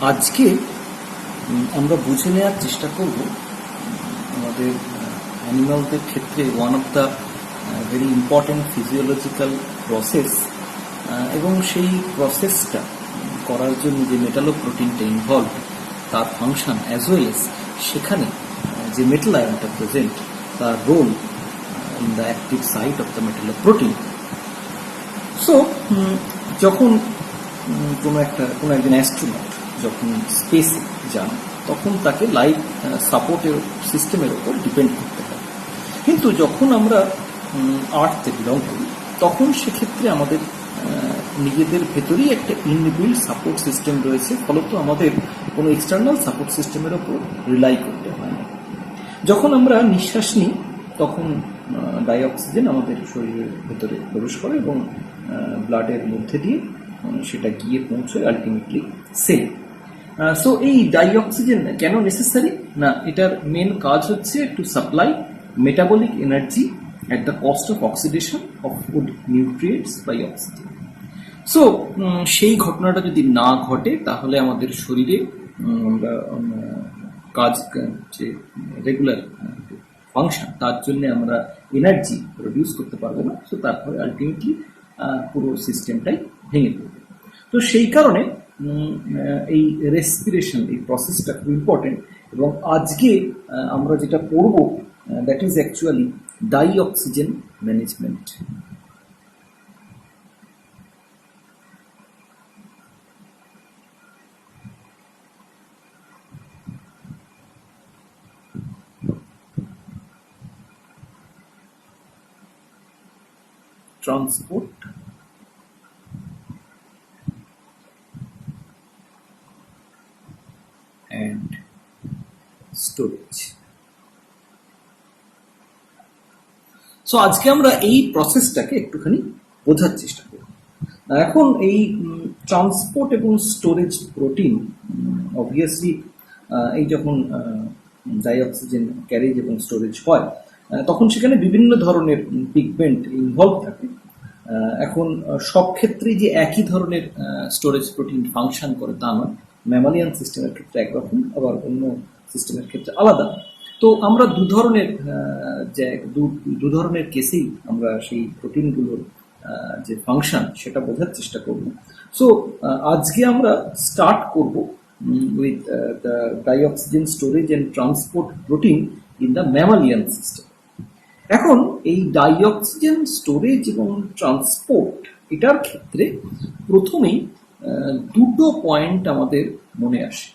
আজকে আমরা বুঝে নেওয়ার চেষ্টা করব আমাদের অ্যানিমালদের ক্ষেত্রে one of the very important physiological process এবং সেই প্রসেসটা করার জন্য যে মেটালোপ্রোটিনটা ইনভলভ তার ফাংশন অ্যাজ ওয়েল এস সেখানে যে মেটাল আয়নটা প্রেজেন্ট তার role in the active site of the metalloprotein. So যখন কোনো একজন অ্যাস্ট্রোনট যখন স্পেসে যান তখন তাকে লাইফ সাপোর্টের সিস্টেমের ওপর ডিপেন্ড করতে হয়, কিন্তু যখন আমরা আর্থে বিলং করি তখন সেক্ষেত্রে আমাদের নিজেদের ভেতরেই একটা ইনবিল্ড সাপোর্ট সিস্টেম রয়েছে, ফলত আমাদের কোনো এক্সটার্নাল সাপোর্ট সিস্টেমের ওপর রিলাই করতে হয় না। যখন আমরা নিঃশ্বাস নিই তখন ডাইঅক্সিজেন আমাদের শরীরের ভেতরে প্রবেশ করে এবং ব্লাডের মধ্যে দিয়ে সেটা গিয়ে পৌঁছয় আলটিমেটলি সেল। সো এই ডাইঅক্সিজেন কেন নেসেসারি না, এটার মেন কাজ হচ্ছে to supply metabolic energy at the cost of oxidation of food nutrients by oxygen. So সেই ঘটনাটা যদি না ঘটে তাহলে আমাদের শরীরে কাজ যে রেগুলার ফাংশন তার জন্য আমরা এনার্জি প্রডিউস করতে পারবো না। সো তারপরে আলটিমেটলি পুরো সিস্টেমটাই ভেঙে পড়বে। তো সেই কারণে এই রেসপিরেশন এই প্রসেসটা খুব ইম্পর্টেন্ট, এবং আজকে আমরা যেটা পড়বো that is actually dioxygen management. Transport and storage. সো আজকে আমরা এই প্রসেসটাকে একটুখানি বোঝার চেষ্টা করব। এখন এই ট্রান্সপোর্ট এবং স্টোরেজ প্রোটিন অবভিয়াসলি এই যখন ডাইঅক্সিজেন ক্যারেজ এবং স্টোরেজ হয় তখন সেখানে বিভিন্ন ধরনের পিগমেন্ট ইনভলভ থাকে। এখন সব ক্ষেত্রেই যে একই ধরনের স্টোরেজ প্রোটিন ফাংশন করে তা নয়, ম্যামালিয়ান সিস্টেমের ক্ষেত্রে একরকম, আবার অন্য সিস্টেমের ক্ষেত্রে আলাদা। তো আমরা দু ধরনের কেসেই আমরা সেই প্রোটিনগুলোর যে ফাংশন সেটা বোঝার চেষ্টা করব। সো আজকে আমরা স্টার্ট করব with the dioxygen storage and transport protein in the mammalian system. এখন এই ডাইঅক্সিজেন স্টোরেজ এবং ট্রান্সপোর্ট এটার ক্ষেত্রে প্রথমেই দুটো পয়েন্ট আমাদের মনে আসে।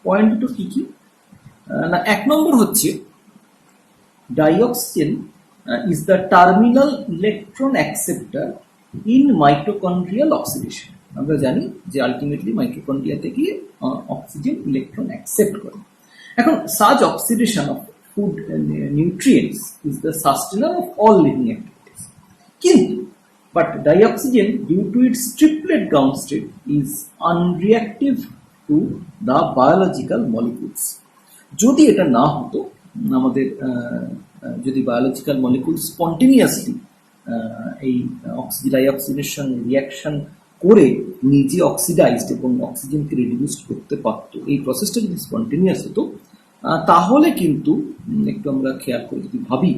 পয়েন্ট দুটো কি কি না, এক নম্বর হচ্ছে dioxygen is the terminal electron acceptor in mitochondrial oxidation. আমরা জানি যে আলটিমেটলি মাইটোকন্ড্রিয়া থেকে অক্সিজেন ইলেকট্রন অ্যাকসেপ্ট করে। এখন such oxidation of food nutrients is the sustainer of all living activities. But dioxygen, due to its triplet downstream, is unreactive to the biological molecules. যদি এটা না হতো, আমাদের যদি বায়োলজিক্যাল মলিকুল স্পন্টেনিয়াসলি এই ডাইঅক্সিডেশন reaction করে নিজে অক্সিডাইজড এবং অক্সিজেনকে রিডিউস করতে পারত, এই প্রসেসটা যদি স্পন্টেনিয়াস হতো তাহলে কিন্তু একটু আমরা খেয়াল করে যদি ভাবি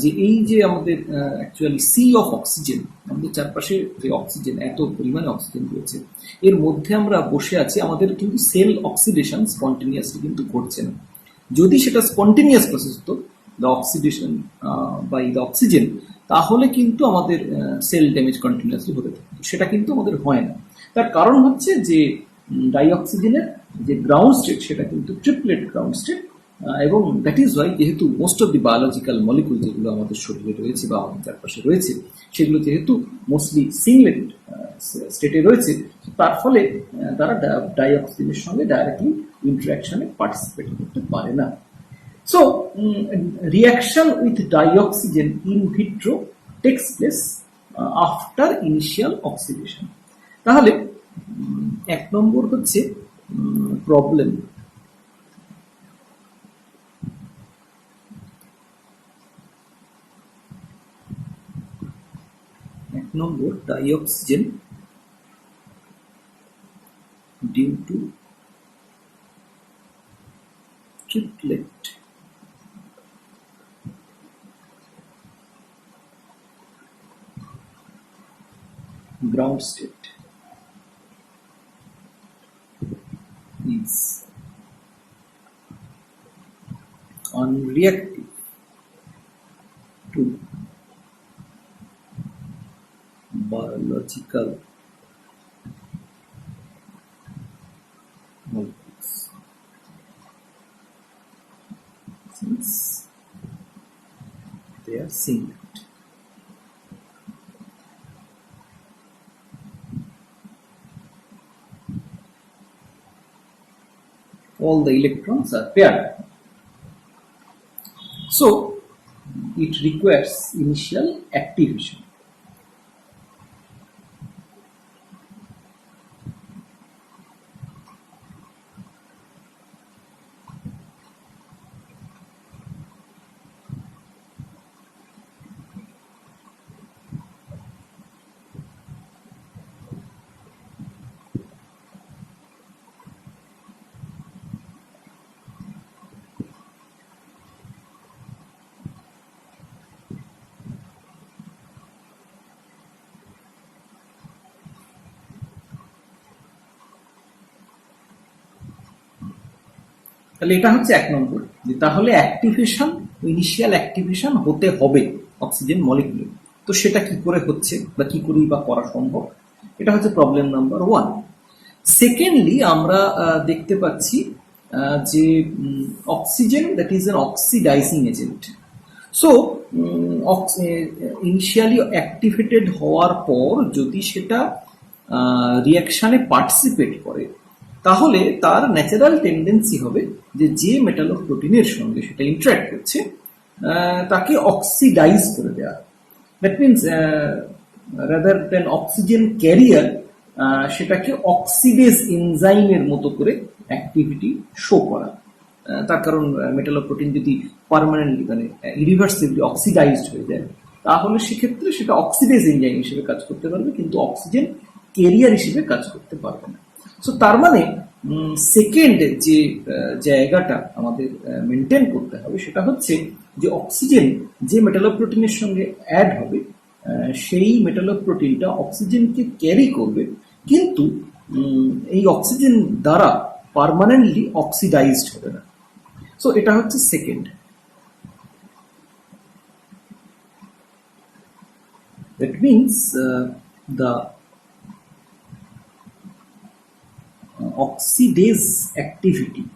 যে এই যে আমাদের অ্যাকচুয়ালি সি অফ অক্সিজেন, আমাদের চারপাশে যে অক্সিজেন এত পরিমাণে অক্সিজেন রয়েছে এর মধ্যে আমরা বসে আছি, আমাদের কিন্তু সেল অক্সিডেশন স্পন্টেনিয়াসলি কিন্তু ঘটছে না। যদি সেটা স্পন্টেনিয়াস প্রসেস হতো the oxidation by the oxygen, তাহলে কিন্তু আমাদের সেল ড্যামেজ কন্টিনিউয়াসলি হতে থাকতো, সেটা কিন্তু আমাদের হয় না। তার কারণ হচ্ছে যে ডাইঅক্সিজেনের যে গ্রাউন্ড স্টেট সেটা কিন্তু ট্রিপলেট গ্রাউন্ড স্টেট, এবং দ্যাট ইজ ওয়াই যেহেতু most of the biological molecule যেগুলো আমাদের শরীরে রয়েছে বা আমাদের চারপাশে রয়েছে সেগুলো যেহেতু মোস্টলি সিংলেট স্টেটে রয়েছে, তার ফলে তারা ডাইঅক্সিজেনের সঙ্গে ডাইরেক্টলি ইন্টারাকশনে পার্টিসিপেট করতে পারে না। So reaction with dioxygen in vitro takes place after initial oxidation. তাহলে এক নম্বর হচ্ছে প্রবলেম, এক নম্বর ডাইঅক্সিজেন due to triplet ground state is unreactive to biological molecules since they are singlet. All the electrons are paired. So it requires initial activation. তাহলে এটা হচ্ছে এক নম্বর, যে তাহলে অ্যাক্টিভেশন, ইনিশিয়াল অ্যাক্টিভেশন হতে হবে অক্সিজেন মলিকিউলে। তো সেটা কি করে হচ্ছে বা কি করেই বা করা সম্ভব, এটা হচ্ছে প্রবলেম নাম্বার 1। সেকেন্ডলি আমরা দেখতে পাচ্ছি যে oxygen that is an oxidising agent. So initially activated হওয়ার পর যদি সেটা রিয়াকশানে পার্টিসিপেট করে, তাহলে তার ন্যাচারাল টেন্ডেন্সি হবে যে মেটালোপ্রোটিনের সঙ্গে সেটা ইন্টারাক্ট করছে তাকে অক্সিডাইজ করে দেওয়া। That means rather than oxygen career, সেটাকে অক্সিডেজ এনজাইমের মতো করে অ্যাক্টিভিটি শো করা। তার কারণ মেটালোপ্রোটিন যদি পার্মানেন্টলি মানে ইরিভার্সিবলি অক্সিডাইজড হয়ে যায়, তাহলে সেক্ষেত্রে সেটা অক্সিডেজ এনজাইম হিসেবে কাজ করতে পারবে, কিন্তু অক্সিজেন ক্যারিয়ার হিসেবে কাজ করতে পারবে না। সো তার মানে সেকেন্ড যে জায়গাটা আমাদের মেনটেন করতে হবে সেটা হচ্ছে যে অক্সিজেন যে মেটালোপ্রোটিনের সঙ্গে অ্যাড হবে সেই মেটালোপ্রোটিনটা অক্সিজেনকে ক্যারি করবে, কিন্তু এই অক্সিজেন দ্বারা পার্মানেন্টলি অক্সিডাইজড হবে না। সো এটা হচ্ছে second. That means the oxidase activity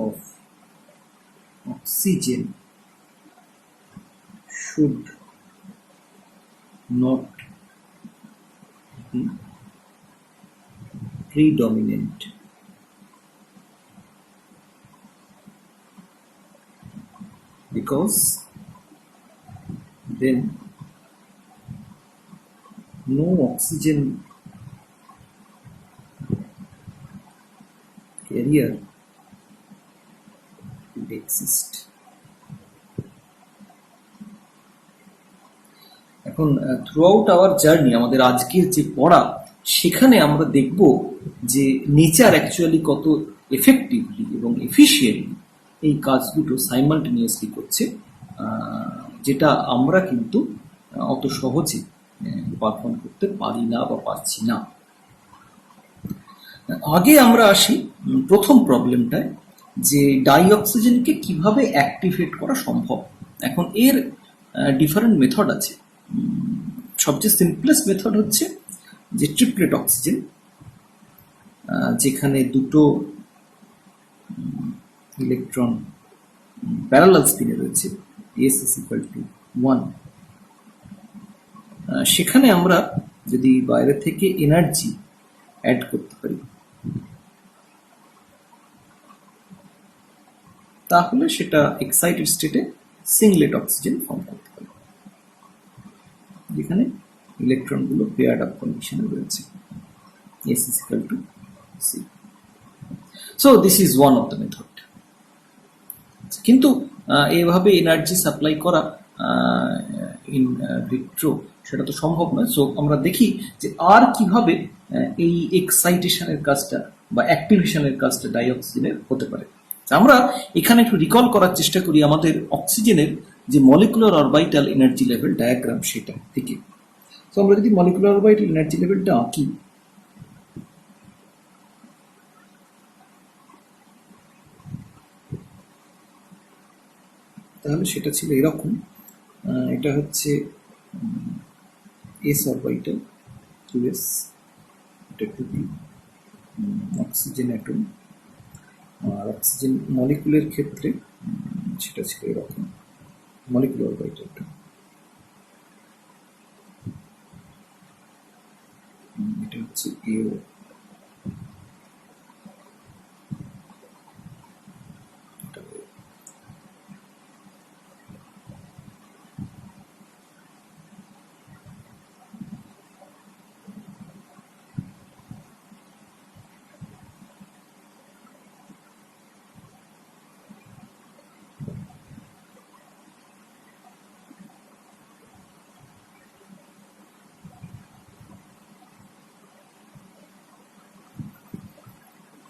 of oxygen should not be predominant because then no oxygen carrier would exist. এখন থ্রু আউট আওয়ার জার্নি, আমাদের আজকের যে পড়া, সেখানে আমরা দেখব যে নেচার অ্যাকচুয়ালি কত এফেক্টিভলি এবং এফিশিয়েন্টলি এই কাজ দুটো সাইমালটেনিয়াসলি করছে, যেটা আমরা কিন্তু অত সহজে পারফর্ম করতে পারি না বা পারছি না। আগে আমরা আসি প্রথম প্রবলেমটায়, যে ডাইঅক্সিজেনকে কিভাবে অ্যাক্টিভেট করা সম্ভব। এখন এর ডিফারেন্ট মেথড আছে। সবচেয়ে সিম্পলেস্ট মেথড হচ্ছে যে ট্রিপলেট অক্সিজেন, যেখানে দুটো ইলেকট্রন প্যারালাল স্পিনে রয়েছে, s is equal to 1। সেখানে আমরা যদি বাইরে থেকে এনার্জি অ্যাড করতে পারি, তাহলে সেটা এক্সাইটেড স্টেটে সিংলেট অক্সিজেন ফর্ম করতে পারে, যেখানে ইলেকট্রনগুলো পেয়ার্ড আপ কন্ডিশনে রয়েছে, s is equal to c। So this is one of the method. কিন্তু এইভাবে এনার্জি সাপ্লাই করা ইন ভিট্রো সেটা তো সম্ভব নয়। সো আমরা দেখি যে আর কিভাবে এই এক্সাইটেশনের কাজটা বা অ্যাক্টিভেশনের কাজটা ডাইঅক্সিজেনের হতে পারে। আমরা এখানে একটু রিকল করার চেষ্টা করি আমাদের অক্সিজেনের যে molecular orbital energy level diagram সেটা থেকে। তো আমরা যদি মলিকুলার অরবিটাল এনার্জি লেভেলটা আঁকি, তাহলে সেটা ছিল এরকম। এটা হচ্ছে এস অরবিটাল, 2s, এটা 2p, অক্সিজেন অ্যাটম। আর অক্সিজেন মলিকুলের ক্ষেত্রে সেটা ছিল এরকম, মলিকুলার অরবিটালটা। এটা হচ্ছে এও।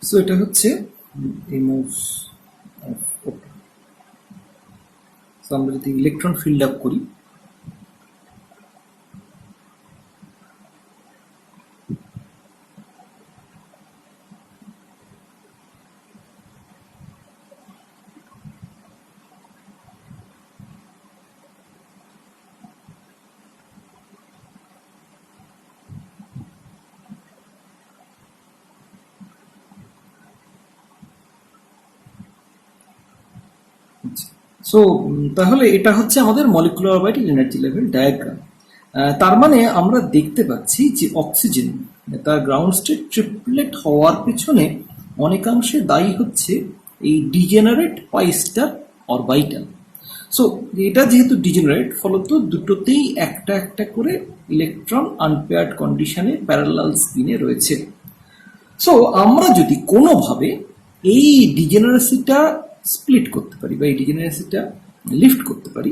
সো এটা হচ্ছে এমওস অফ ওটা। সো আমরা যদি ইলেকট্রন ফিল্ড আপ করি, সো তাহলে এটা হচ্ছে আমাদের molecular orbital energy level diagram. তার মানে আমরা দেখতে পাচ্ছি যে অক্সিজেন তার গ্রাউন্ড স্টেট ট্রিপলেট হওয়ার পেছনে অনেকাংশে দায়ী হচ্ছে এই ডিজেনারেট পাই স্টার অরবিটাল। সো এটা যেহেতু ডিজেনারেট, ফলত দুটোতেই একটা একটা করে ইলেকট্রন আনপেয়ার্ড কন্ডিশনে প্যারালাল স্পিনে রয়েছে। সো আমরা যদি কোনোভাবে এই ডিজেনারেসিটা স্প্লিট করতে পারি বা এই ডিজেনারেসিটা লিফট করতে পারি,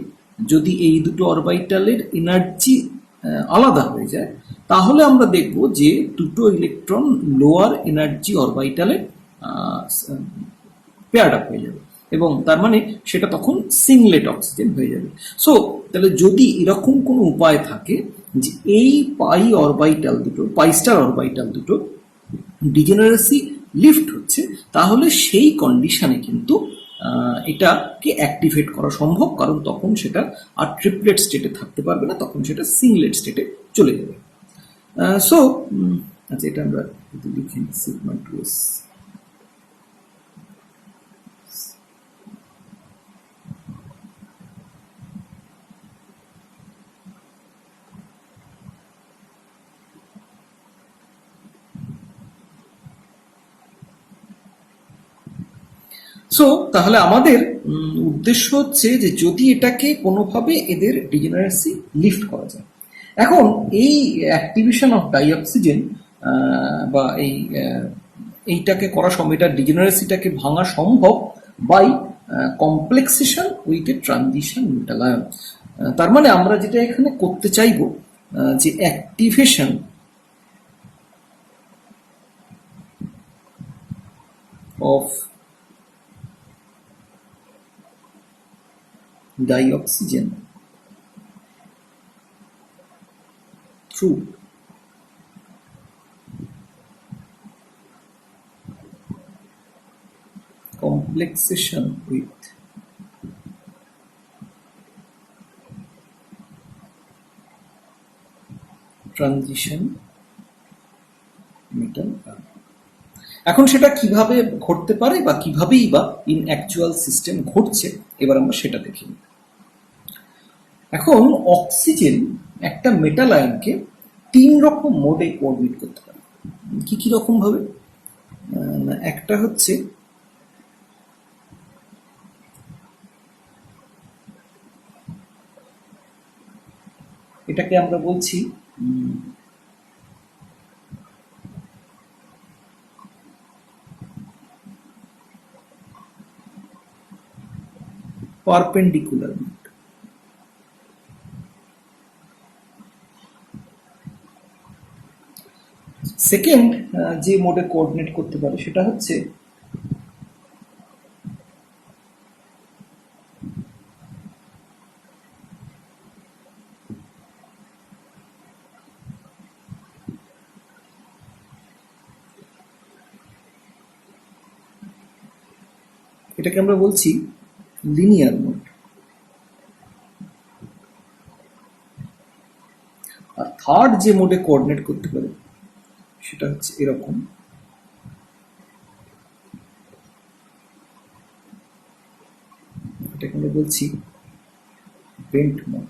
যদি এই দুটো অরবিটালের এনার্জি আলাদা হয়ে যায়, তাহলে আমরা দেখব যে দুটো ইলেকট্রন লোয়ার এনার্জি অরবিটালে পেয়ার্ড আপ হয়ে যাবে এবং তার মানে সেটা তখন সিংলেট অক্সিজেন হয়ে যাবে। সো তাহলে যদি এরকম কোনো উপায় থাকে যে এই পাই অরবিটাল দুটো, পাই স্টার অরবিটাল দুটো ডিজেনারেসি লিফট হচ্ছে, তাহলে সেই কন্ডিশনে কিন্তু এটাকে অ্যাক্টিভেট করা সম্ভব, কারণ তখন সেটা আর ট্রিপলেট স্টেটে থাকতে পারবে না, তখন সেটা সিংলেট স্টেটে চলে যাবে। সো আচ্ছা, এটা আমরা লিখি সিগমা 2s। সো তাহলে আমাদের উদ্দেশ্য হচ্ছে যে যদি এটাকে কোনোভাবে এদের ডিজেনারেসি লিফট করা যায়। এখন এই অ্যাক্টিভেশন অফ ডাইঅক্সিজেন বা এইটাকে করা সম্ভব, এটা ডিজেনারেসিটাকে ভাঙা সম্ভব by complexation with a transition metal ion. তার মানে আমরা যেটা এখানে করতে চাইব যে activation of dioxygen through complexation with transition metal ion। এখন সেটা কিভাবে ঘটতে পারে বা কিভাবেই বা ইন অ্যাকচুয়াল সিস্টেম ঘটছে, এবার আমরা সেটা দেখি। এখন অক্সিজেন একটা মেটাল আয়নকে 3 রকম মোডে অরবিট করতে পারে। কি কি রকম ভাবে? একটা হচ্ছে এটাকে আমরা বলছি পারপেন্ডিকুলার মোড। সেকেন্ড যে মোডে কোঅর্ডিনেট করতে পারে সেটা হচ্ছে এটাকে আমরা বলছি লিনিয়ার মোড। আর থার্ড যে মোডে কোঅর্ডিনেট করতে পারে সেটা হচ্ছে এরকম, এটাকে আমরা বলছি বেন্ট মোড।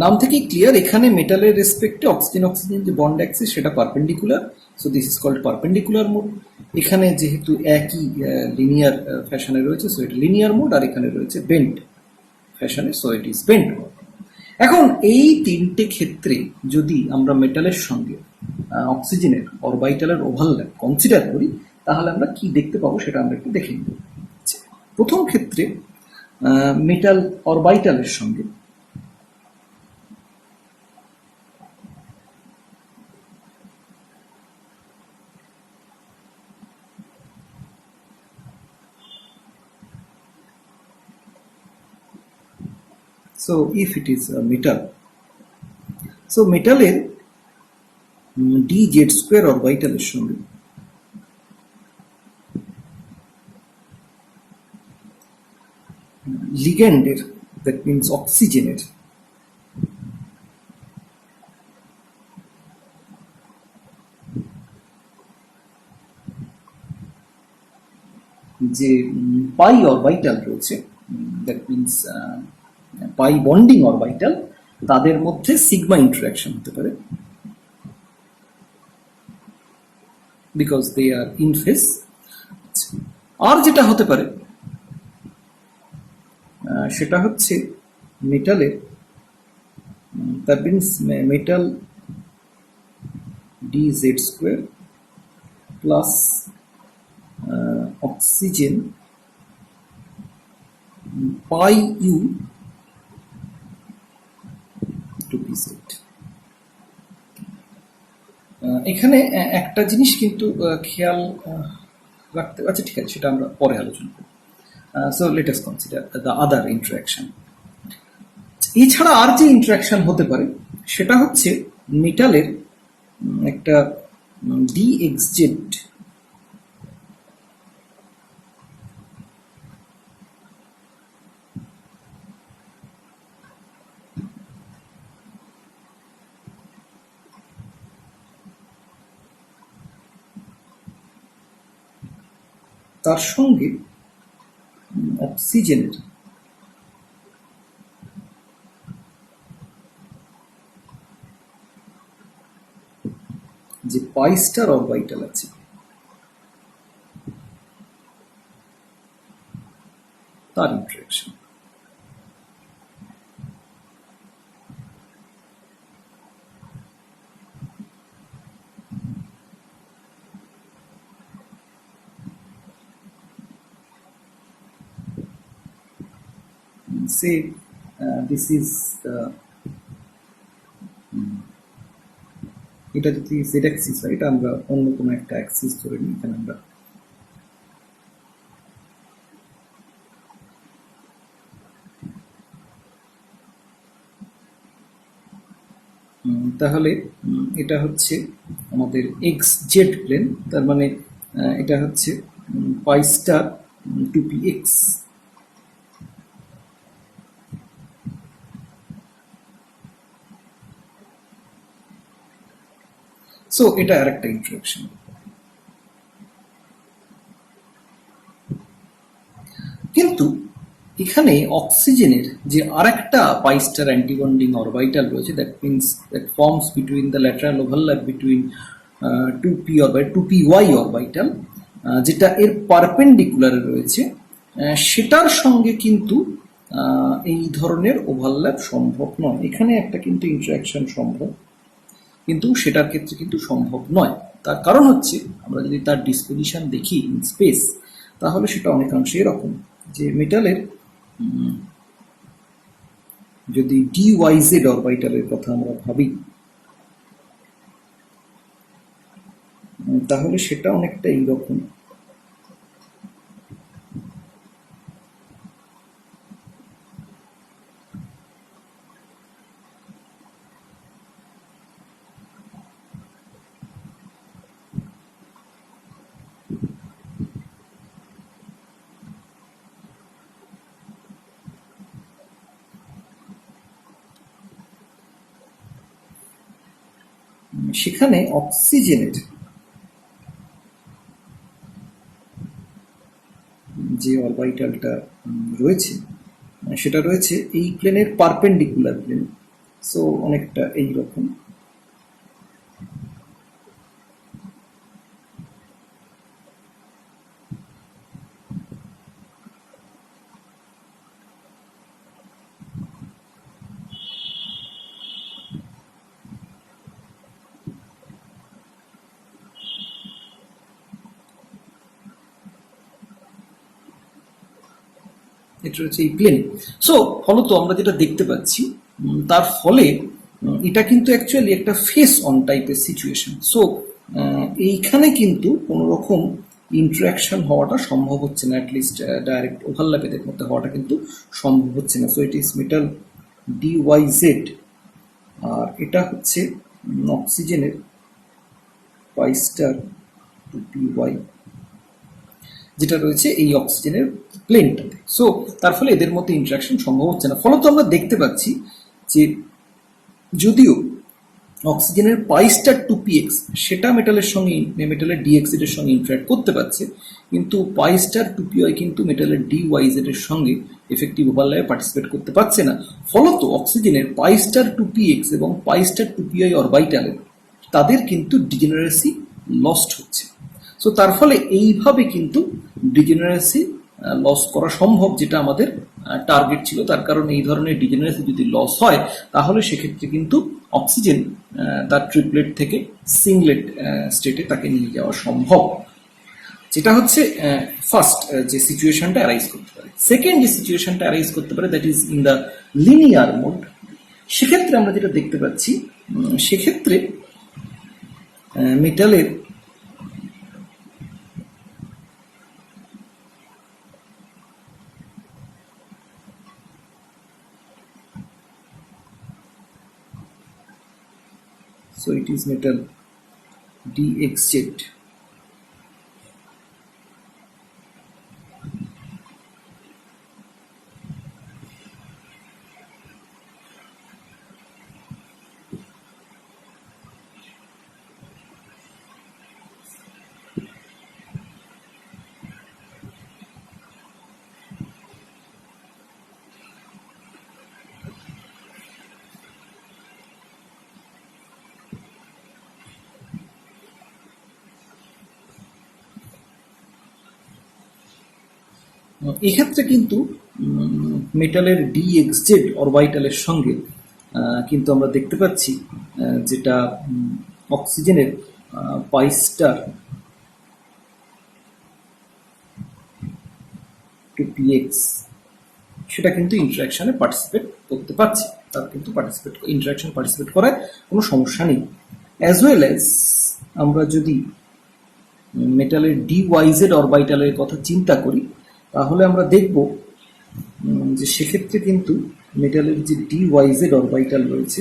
নাম থেকেই ক্লিয়ার, এখানে মেটালের রেসপেক্টে অক্সিজেন অক্সিজেন যে বন্ড অ্যাক্সিস সেটা perpendicular, so this is called perpendicular mode. এখানে যেহেতু একই লিনিয়ার ফ্যাশনে রয়েছে, সো এটা লিনিয়ার মোড, আর এখানে রয়েছে বেন্ট ফ্যাশনে, so it is bent mode. এখন এই তিনটে ক্ষেত্রে যদি আমরা মেটালের সঙ্গে অক্সিজেনের অরবাইটালের ওভারল্যাপ কনসিডার করি, তাহলে আমরা কি দেখতে পাবো সেটা আমরা একটু দেখে নিব। প্রথম ক্ষেত্রে মেটাল অরবাইটালের সঙ্গে so if it is a metal, so মেটালের dz স্কোয়ার অরবাইটালের সঙ্গে লিগ্যান্ডের, দ্যাট মিনস অক্সিজেনের যে পাই অরবাইটাল রয়েছে, that means pi bonding orbital, তাদের মধ্যে সিগমা ইন্টারঅ্যাকশন হতে পারে, because they are in phase. আর যেটা হতে পারে সেটা হচ্ছে মেটালের, that means metal dz square plus oxygen pi u two pz। এখানে একটা জিনিস কিন্তু খেয়াল রাখতে, আচ্ছা ঠিক আছে, সেটা আমরা পরে আলোচনা করব। So let us consider the other interaction. এছাড়া আর যে ইন্টারঅ্যাকশন হতে পারে সেটা হচ্ছে মেটালের একটা dxz তার সঙ্গে অক্সিজেনের যে পাই স্টার অরবাইটাল আছে তার interaction. say this is the এটা যদি z অ্যাক্সিস হয়, এটা আমরা অন্য কোনো একটা অ্যাক্সিস ধরে নিই, এখানে আমরা তাহলে এটা হচ্ছে আমাদের এক্স জেড প্লেন, তার মানে এটা হচ্ছে পাই স্টার 2px। সো এটা আরেকটা ইন্টারঅ্যাকশন। কিন্তু এখানে অক্সিজেনের যে আরেকটা পাই স্টার অ্যান্টিবন্ডিং অরবাইটাল রয়েছে, that means that forms between the lateral overlap between 2py orbital, যেটা এর পারপেন্ডিকুলারে রয়েছে, সেটার সঙ্গে কিন্তু এই ধরনের ওভারল্যাপ সম্ভব নয়। এখানে একটা কিন্তু ইন্টারঅ্যাকশন সম্ভব, কিন্তু সেটার ক্ষেত্রে কিন্তু সম্ভব নয়। তার কারণ হচ্ছে আমরা যদি তার ডিসপোজিশন দেখি ইন স্পেস, তাহলে সেটা অনেকাংশে এরকম যে মেটালের যদি ডিওয়াইজেড অরবাইটালের কথা আমরা ভাবি, তাহলে সেটা অনেকটা এইরকম। সেখানে অক্সিজেনের যে অরবিটালটা রয়েছে সেটা রয়েছে এই প্লেনের পারপেন্ডিকুলার প্লেন। সো অনেকটা এইরকম। এটা হচ্ছে এই প্লেন। সো ফলত আমরা যেটা দেখতে পাচ্ছি তার ফলে এটা কিন্তু অ্যাকচুয়ালি একটা ফেস অন টাইপের সিচুয়েশন। সো এইখানে কিন্তু কোনো রকম ইন্টারাকশন হওয়াটা সম্ভব হচ্ছে না, অ্যাটলিস্ট ডাইরেক্ট ওভারল্যাপ এদের মধ্যে হওয়াটা কিন্তু সম্ভব হচ্ছে না। So it is metal DYZ, আর এটা হচ্ছে অক্সিজেনের পাই স্টার PY, যেটা রয়েছে এই অক্সিজেনের প্লেনটাতে। সো তার ফলে এদের মধ্যে ইন্টারাকশন সম্ভব হচ্ছে না। ফলত আমরা দেখতে পাচ্ছি যে যদিও অক্সিজেনের পাই স্টার 2px সেটা মেটালের সঙ্গে, মেটালের DXZ এর সঙ্গে ইন্টারাক্ট করতে পারছে, কিন্তু পাই স্টার 2py কিন্তু মেটালের DYZ এর সঙ্গে এফেক্টিভ ওভারল্যাপে পার্টিসিপেট করতে পারছে না। ফলত অক্সিজেনের পাই স্টার 2px এবং পাই স্টার 2py অরবিটালে তাদের কিন্তু ডিজেনারেসি লস্ট হচ্ছে। সো তার ফলে এইভাবে কিন্তু ডিজেনারেসি লস করা সম্ভব, যেটা আমাদের টার্গেট ছিল। তার কারণ এই ধরনের ডিজেনারেসি যদি লস হয় তাহলে সেক্ষেত্রে কিন্তু অক্সিজেন তার ট্রিপলেট থেকে সিংলেট স্টেটে তাকে নিয়ে যাওয়া সম্ভব। যেটা হচ্ছে ফার্স্ট যে সিচুয়েশনটা অ্যারাইজ করতে পারে। সেকেন্ড যে সিচুয়েশনটা অ্যারাইজ করতে পারে, that is in the linear mode. সেক্ষেত্রে আমরা যেটা দেখতে পাচ্ছি, সেক্ষেত্রে মেটালের so it is metal DXZ, এক্ষেত্রে কিন্তু মেটালের DXZ অরবিটালের সঙ্গে কিন্তু আমরা দেখতে পাচ্ছি যেটা অক্সিজেনের পাই স্টার 2px সেটা কিন্তু ইন্টারাকশনে পার্টিসিপেট করতে পারছে। তার কিন্তু ইন্টারাকশন পার্টিসিপেট করায় কোনো সমস্যা নেই। অ্যাজ ওয়েল অ্যাজ আমরা যদি মেটালের DYZ অরবিটালের কথা চিন্তা করি তাহলে আমরা দেখব যে সেক্ষেত্রে কিন্তু মেটালের যে DYZ অরবিটাল রয়েছে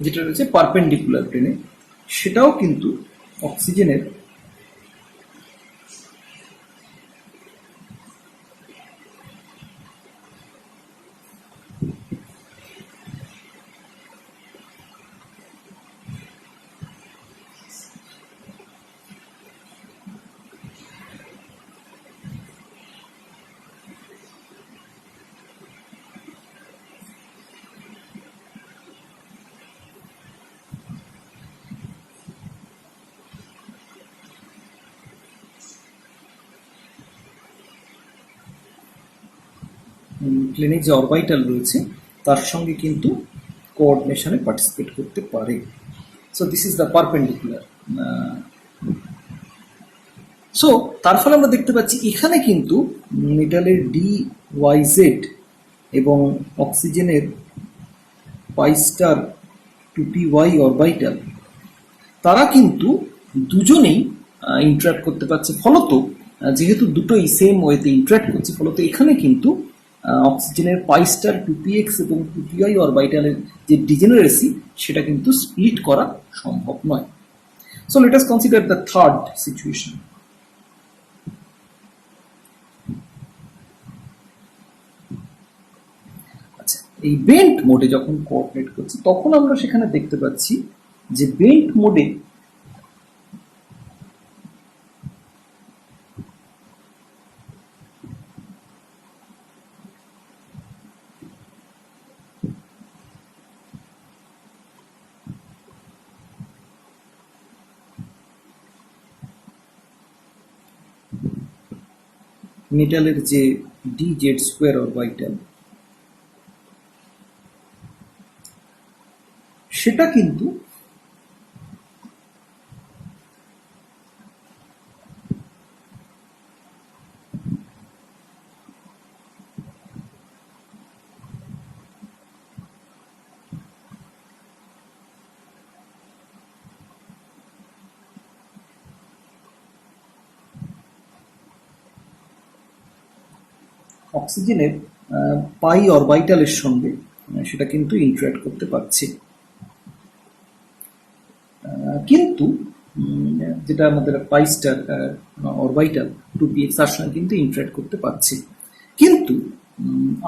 যেটা রয়েছে পারপেন্ডিকুলার প্লেনে, সেটাও কিন্তু অক্সিজেনের প্লেনে যে অরবিটাল রয়েছে তার সঙ্গে কিন্তু কোঅর্ডিনেশনে পার্টিসিপেট করতে পারে। So this is the perpendicular. So তার ফলে আমরা দেখতে পাচ্ছি এখানে কিন্তু মেটালের ডি ওয়াই জেড এবং অক্সিজেনের pi star two p y orbital তারা কিন্তু দুজনেই ইন্টারাক্ট করতে পারছে। ফলত যেহেতু দুটোই সেম ওয়েতে ইন্টারাক্ট করছে, ফলত এখানে কিন্তু অক্সিজেনের pi star two p x এবং টু পি ওয়াই অরবাইটালের যে ডিজেনারেসি সেটা কিন্তু স্প্লিট করা সম্ভব নয়। So let us consider the third situation. আচ্ছা, এই বেন্ট মোডে যখন কোঅর্ডিনেট করছি তখন আমরা সেখানে দেখতে পাচ্ছি যে বেন্ট মোডে মেটালের যে ডি জেড স্কোয়ার অরবাইটাল সেটা কিন্তু অক্সিজেনের পাই অরবাইটালের সঙ্গে সেটা কিন্তু ইন্টারাক্ট করতে পারছে। কিন্তু যেটা আমাদের pi star orbital two p x তার সঙ্গে কিন্তু ইন্টারাক্ট করতে পারছে। কিন্তু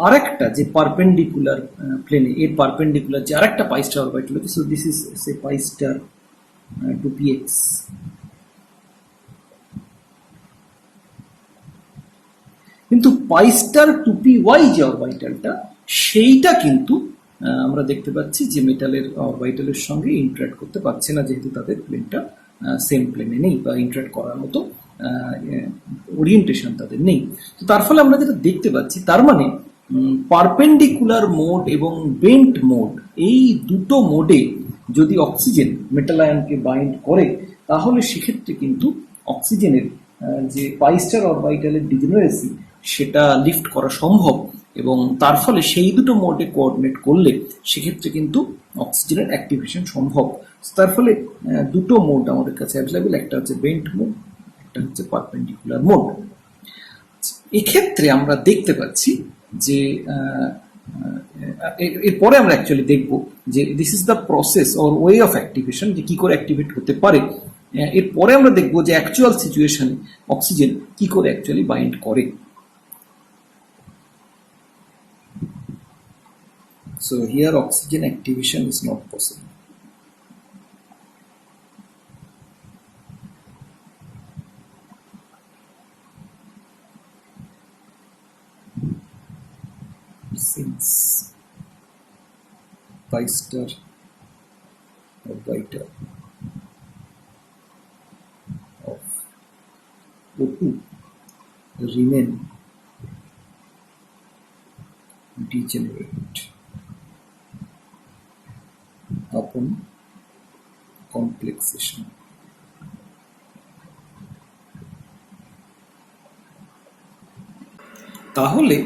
আরেকটা যে পারপেন্ডিকুলার প্লেনে এর পারপেন্ডিকুলার যে আরেকটা পাই স্টার অরবাইটাল আছে, so this is say pi star two p x. কিন্তু pi star two p y যে অরবাইটালটা সেইটা কিন্তু আমরা দেখতে পাচ্ছি যে মেটালের অরবাইটালের সঙ্গে ইন্টারাক্ট করতে পারছে না, যেহেতু তাদের প্লেনটা সেম প্লেনে নেই বা ইন্টারাক্ট করার মতো ওরিয়েন্টেশন তাদের নেই। তো তার ফলে আমরা যেটা দেখতে পাচ্ছি, তার মানে পারপেন্ডিকুলার মোড এবং বেন্ট মোড এই দুটো মোডে যদি অক্সিজেন মেটাল আয়নকে বাইন্ড করে তাহলে সেক্ষেত্রে কিন্তু অক্সিজেনের যে পাই স্টার অরবাইটালের ডিজেনারেসি সেটা লিফট করা সম্ভব, এবং তার ফলে সেই দুটো মোডে কোঅর্ডিনেট করলে সেক্ষেত্রে কিন্তু অক্সিজেনের অ্যাক্টিভেশন সম্ভব। তার ফলে দুটো মোড আমাদের কাছে অ্যাভেলেবেল, একটা হচ্ছে বেন্ট মোড, একটা হচ্ছে পারপেন্ডিকুলার মোড। এক্ষেত্রে আমরা দেখতে পাচ্ছি যে এরপরে আমরা অ্যাকচুয়ালি দেখব যে this is the process or way of activation, যে কি করে অ্যাক্টিভেট হতে পারে। এরপরে আমরা দেখব যে অ্যাকচুয়াল সিচুয়েশনে অক্সিজেন কি করে অ্যাকচুয়ালি বাইন্ড করে। So here oxygen activation is not possible. Since pi star orbital of O2 remain degenerate upon complexation. তাহলে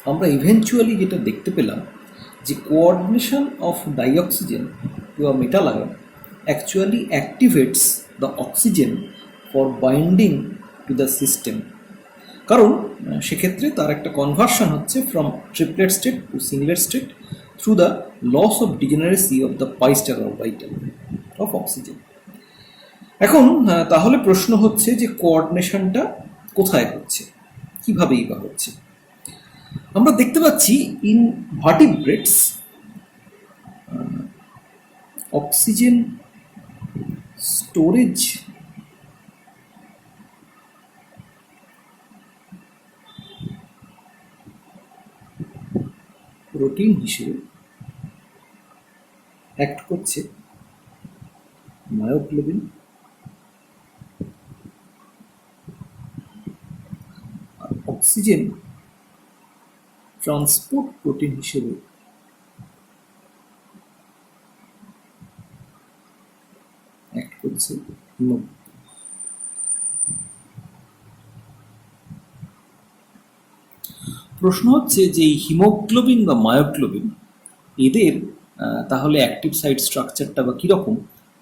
আমরা ইভেনচুয়ালি যেটা দেখতে পেলাম যে coordination of dioxygen to a metal ion actually activates the oxygen for binding to the system, কারণ সেক্ষেত্রে তার একটা কনভার্সন হচ্ছে from triplet state to singlet state through the loss of degeneracy of the pi star orbital of oxygen. এখন তাহলে প্রশ্ন হচ্ছে যে কোঅর্ডিনেশনটা কোথায় হচ্ছে, কিভাবেই বা হচ্ছে। আমরা দেখতে পাচ্ছি ইন ভার্টিব্রেটস অক্সিজেন স্টোরেজ প্রোটিন হিসেবে অ্যাক্ট করছে মায়োগ্লোবিন, আর অক্সিজেন ট্রান্সপোর্ট প্রোটিন হিসেবে প্রশ্ন হচ্ছে যে এই হিমোগ্লোবিন বা মায়োগ্লোবিন এদের তাহলে অ্যাক্টিভ সাইট স্ট্রাকচারটা বা কীরকম,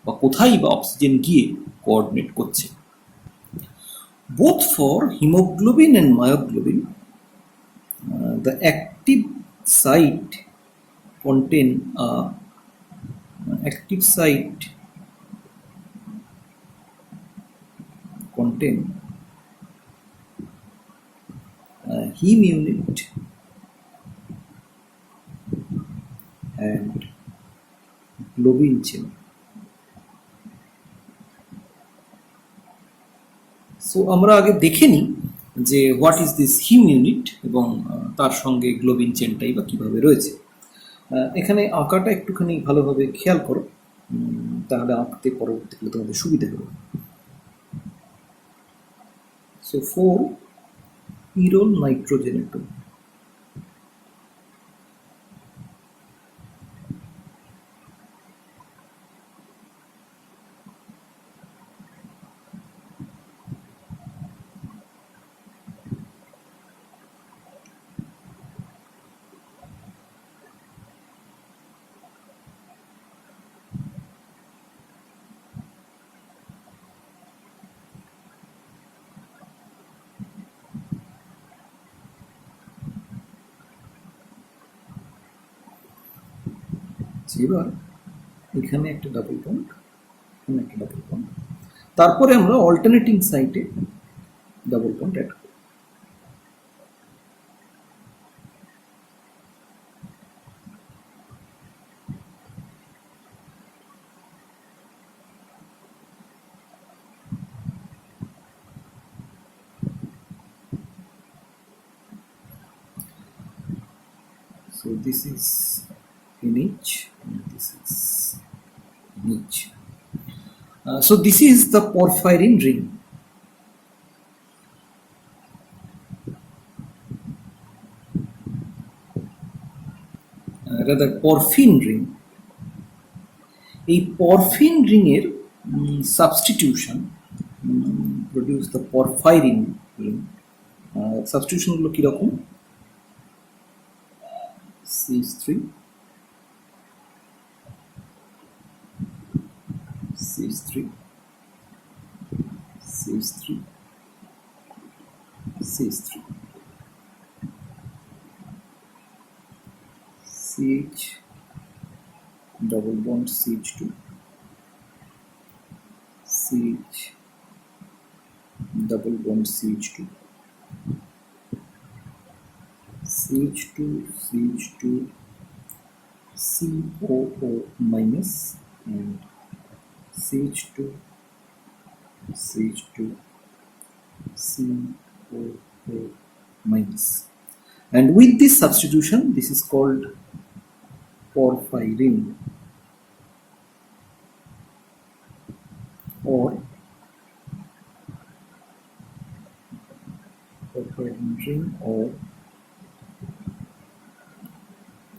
বা কোথায় বা অক্সিজেন গিয়ে কোঅর্ডিনেট করছে। Both for haemoglobin and myoglobin the active site contain active site contain heme unit and globin chain. So আমরা আগে দেখে নিই যে what is this him unit এবং তার সঙ্গে গ্লোবিন চেনটাই বা কীভাবে রয়েছে। এখানে আঁকাটা একটুখানি ভালোভাবে খেয়াল করো, তাহলে আঁকতে পরবর্তীকালে তোমাদের সুবিধা হবে। So 4 pyrrole nitrogen atom. এবার এখানে একটা ডাবল বন্ড, এখানে একটা ডাবল বন্ড, তারপরে আমরা অল্টারনেটিং সাইটে ডাবল বন্ড অ্যাড করব। So this is NH and this is NH. So this is the porphyrin ring. Rather porphyrin ring. এই পরফিন রিংয়ের substitution produce the porphyrin ring. সাবস্টিটিউশনগুলো কীরকম? CH3 CH3 CH3 CH3 CH double bond CH2 CH double bond CH2 CH2 CH2 COO minus and CH2 CH2 COO minus, and with this substitution this is called porphyrin or porphyrin ring or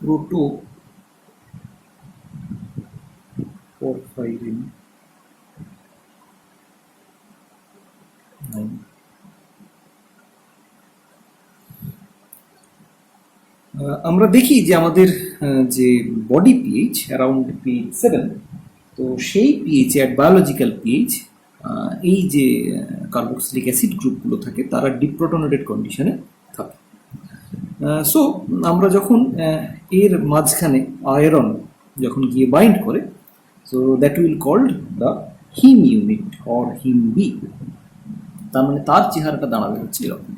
proto porphyrin ring. আমরা দেখি যে আমাদের যে body pH around pH 7, তো সেই pH at biological pH এই যে carboxylic acid গ্রুপগুলো থাকে তারা ডিপ্রোটনেটেড কন্ডিশনে থাকে। সো আমরা যখন এর মাঝখানে আয়রন যখন গিয়ে বাইন্ড করে, so that will called the heme unit or heme B. তার মানে তার চেহারাটা দাঁড়াবে হচ্ছে এরকম।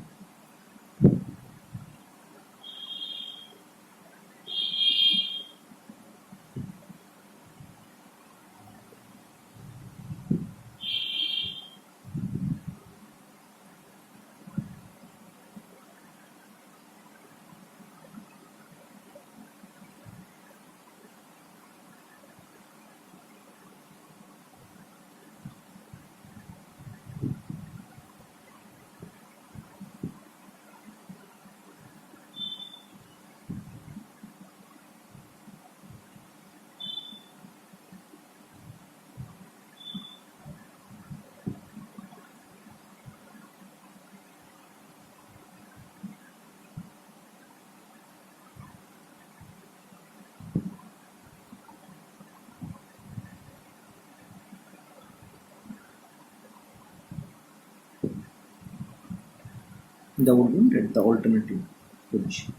double bond at the alternative position.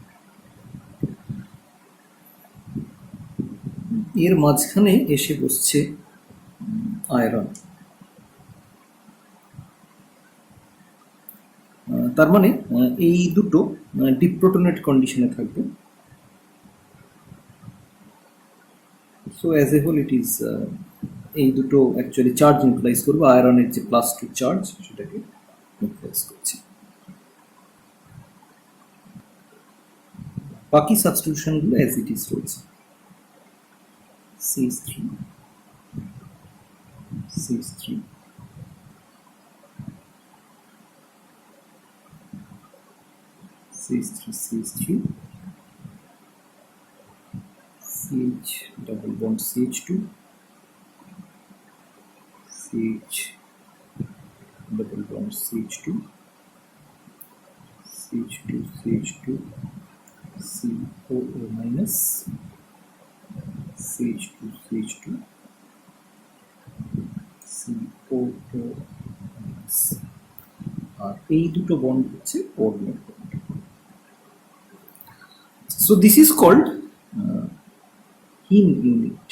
এর মাঝখানে এসে বসছে আয়রন। তার মানে এই দুটো ডিপ্রোটনেট কন্ডিশনে থাকবে। So as a whole it is এই দুটো অ্যাকচুয়ালি চার্জ নিউট্রালাইজ করবে, আয়রনের যে +2 চার্জ সেটাকে নিউট্রালাইজ করছে। বাকি সাবস্টিটিউশনগুলো অ্যাজ ইট ইজ রয়েছে। CH3 CH3 CH3 CH double bond CH2 CH double bond CH2 CH2 COO minus CH2 COO minus। আর এই দুটো বন্ড হচ্ছে coordinate bond. So this is called heme unit.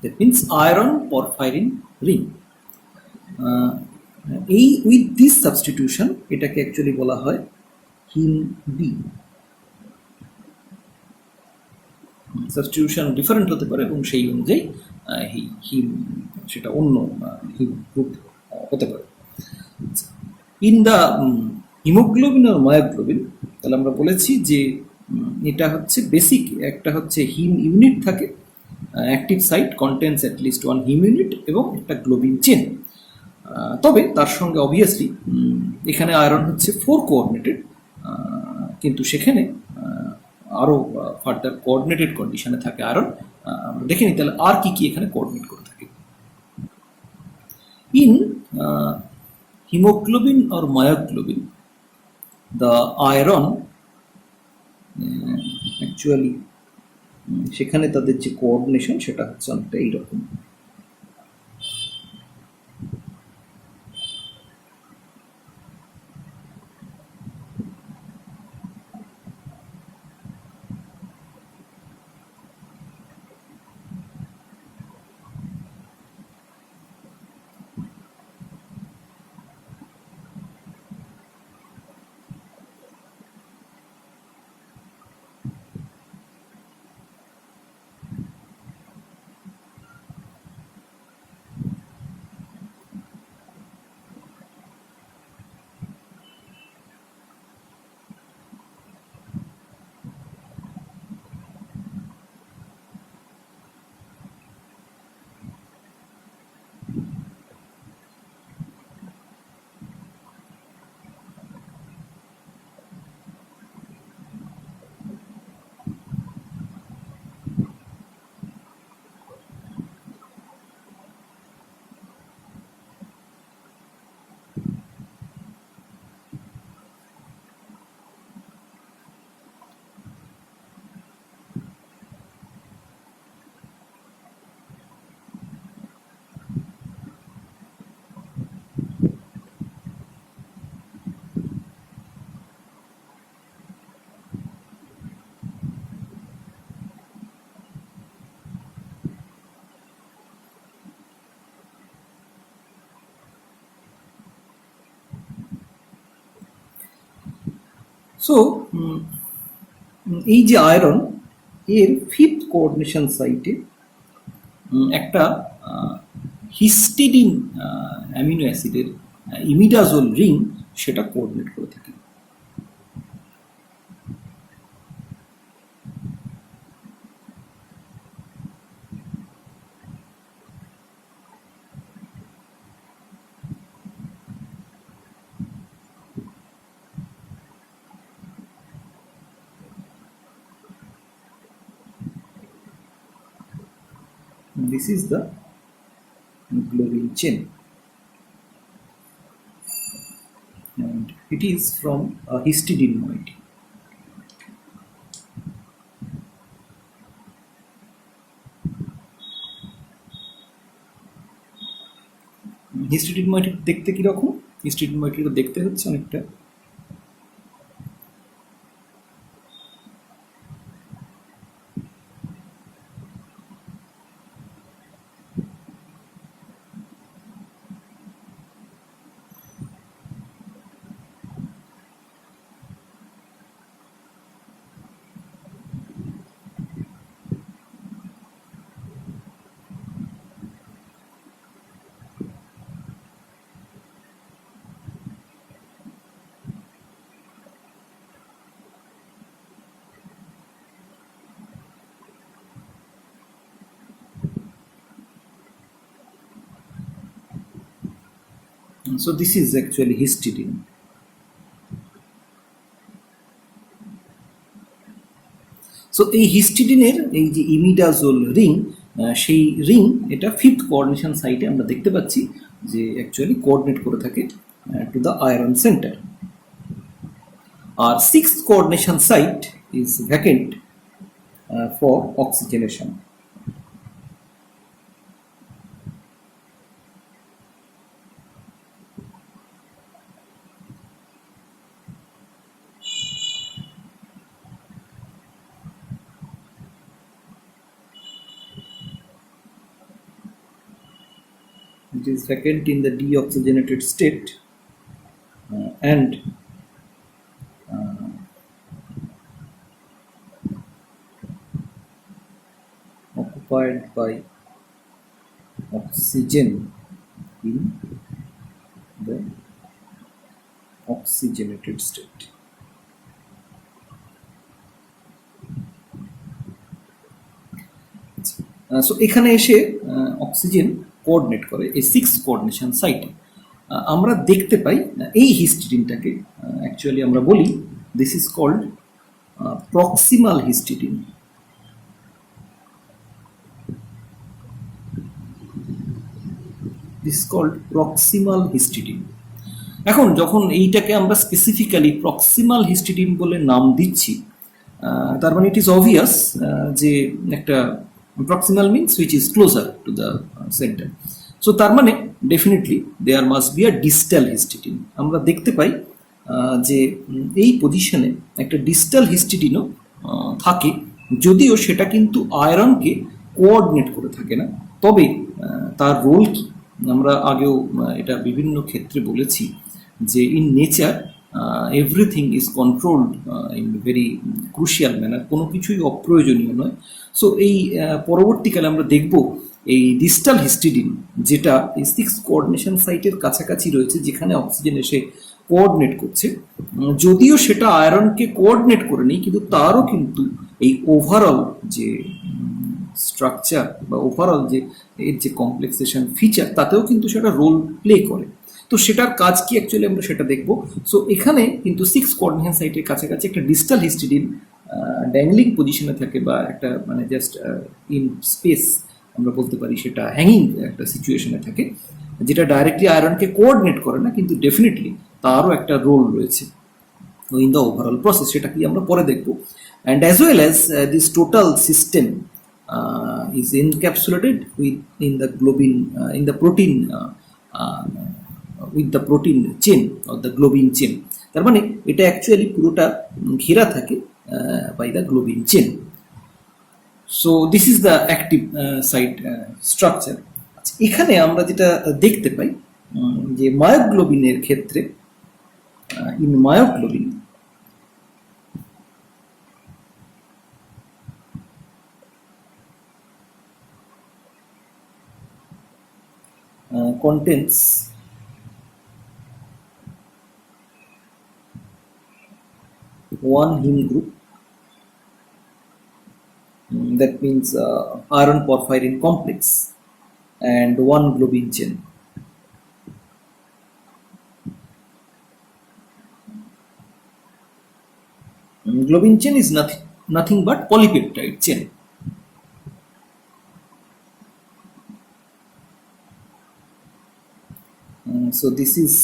That means iron porphyrin ring. এই with this substitution এটাকে actually বলা হয় হিম B. Substitution different হতে পারে এবং সেই অনুযায়ী হিম সেটা অন্য হিম গ্রুপ হতে পারে। ইন দ্য হিমোগ্লোবিন আর মায়োগ্লোবিন, তাহলে আমরা বলেছি যে এটা হচ্ছে বেসিক, একটা হচ্ছে হিম ইউনিট থাকে, active site contains at least one heme unit এবং একটা গ্লোবিন চেন। তবে তার সঙ্গে অবভিয়াসলি এখানে আয়রন হচ্ছে 4 কোঅর্ডিনেটেড, কিন্তু সেখানে আরও ফার্দার কোঅর্ডিনেটেড কন্ডিশনে থাকে আয়রন। আমরা দেখে নিই তাহলে আর কি কি এখানে কোঅর্ডিনেট করে থাকে। In hemoglobin or myoglobin, the iron actually সেখানে তাদের যে কোঅর্ডিনেশন সেটা হচ্ছে অনেকটা এইরকম। সো এই যে আয়রন এর 5th কোঅর্ডিনেশন সাইটে একটা হিস্টিডিন অ্যামিনো অ্যাসিডের ইমিডাজোল রিং সেটা কোঅর্ডিনেট করে থাকে। This is the globin chain and it is from a histidine moiety. Histidine মইটির দেখতে কীরকম? হিস্টিডিন মইটির দেখতে হচ্ছে অনেকটা so this is actually histidine. So এই হিস্টিডিনের এই যে ইমিডাজোল রিং, সেই রিং এটা ফিফথ কোঅর্ডিনেশন সাইটে আমরা দেখতে পাচ্ছি যে অ্যাকচুয়ালি কোঅর্ডিনেট করে থাকে টু দ্য আয়রন সেন্টার। আর sixth coordination site is vacant for অক্সিজেনেশন। It is vacant in the deoxygenated state and occupied by oxygen in the oxygenated state. So এখানে এসে অক্সিজেন কোঅর্ডিনেট করে এই সিক্স কোঅর্ডিনেশন সাইটে। আমরা দেখতে পাই এই হিস্টিডিনটাকে actually আমরা বলি this is called proximal histidine. This called proximal histidine. এখন যখন এইটাকে আমরা স্পেসিফিক্যালি প্রক্সিমাল হিস্টিডিন বলে নাম দিচ্ছি, তার মানে ইট ইজ অবভিয়াস যে একটা proximal means which is closer to the centre. So তার মানে definitely there must be a distal histidine. আমরা দেখতে পাই যে এই পজিশনে একটা ডিস্টাল হিস্টিডিনও থাকে, যদিও সেটা কিন্তু আয়রনকে কোঅর্ডিনেট করে থাকে না। তবে তার রোল কি আমরা আগেও এটা বিভিন্ন ক্ষেত্রে বলেছি যে in nature everything is controlled in very crucial manner, কোনো কিছুই অপ্রয়োজনীয় নয়। সো এই পরবর্তীকালে আমরা দেখব এই ডিস্টাল হিস্টিডিন যেটা এই সিক্স কোঅর্ডিনেশন সাইটের কাছাকাছি রয়েছে, যেখানে অক্সিজেন এসে কোঅর্ডিনেট করছে, যদিও সেটা আয়রনকে কোঅর্ডিনেট করে নেই, কিন্তু তারও কিন্তু এই ওভারঅল যে স্ট্রাকচার বা ওভারঅল যে এর যে কমপ্লেক্সেশন ফিচার, তাতেও কিন্তু সেটা রোল প্লে করে। তো সেটার কাজ কি অ্যাকচুয়ালি আমরা সেটা দেখব। সো এখানে কিন্তু সিক্স কোঅর্ডিনেশন সাইটের কাছাকাছি একটা ডিস্টাল হিস্টিডিন ড্যাংলিং পজিশনে থাকে, বা একটা মানে জাস্ট ইন স্পেস আমরা বলতে পারি সেটা হ্যাঙ্গিং একটা সিচুয়েশনে থাকে, যেটা ডাইরেক্টলি আয়রনকে কোঅর্ডিনেট করে না, কিন্তু ডেফিনেটলি তারও একটা রোল রয়েছে ইন দ্য ওভারঅল প্রসেস। সেটা কি আমরা পরে দেখব। And as well as this total system is encapsulated in the globin in the protein with the protein chain or the globin chain। তার মানে এটা অ্যাকচুয়ালি পুরোটা ঘেরা থাকে by the globin chain। so this is the active site structure। এখানে আমরা যেটা দেখতে পাই যে মায়োগ্লোবিনের ক্ষেত্রে in myoglobin contains one heme group, that means iron porphyrin complex, and one globin chain। Globin chain is nothing but polypeptide chain। So this is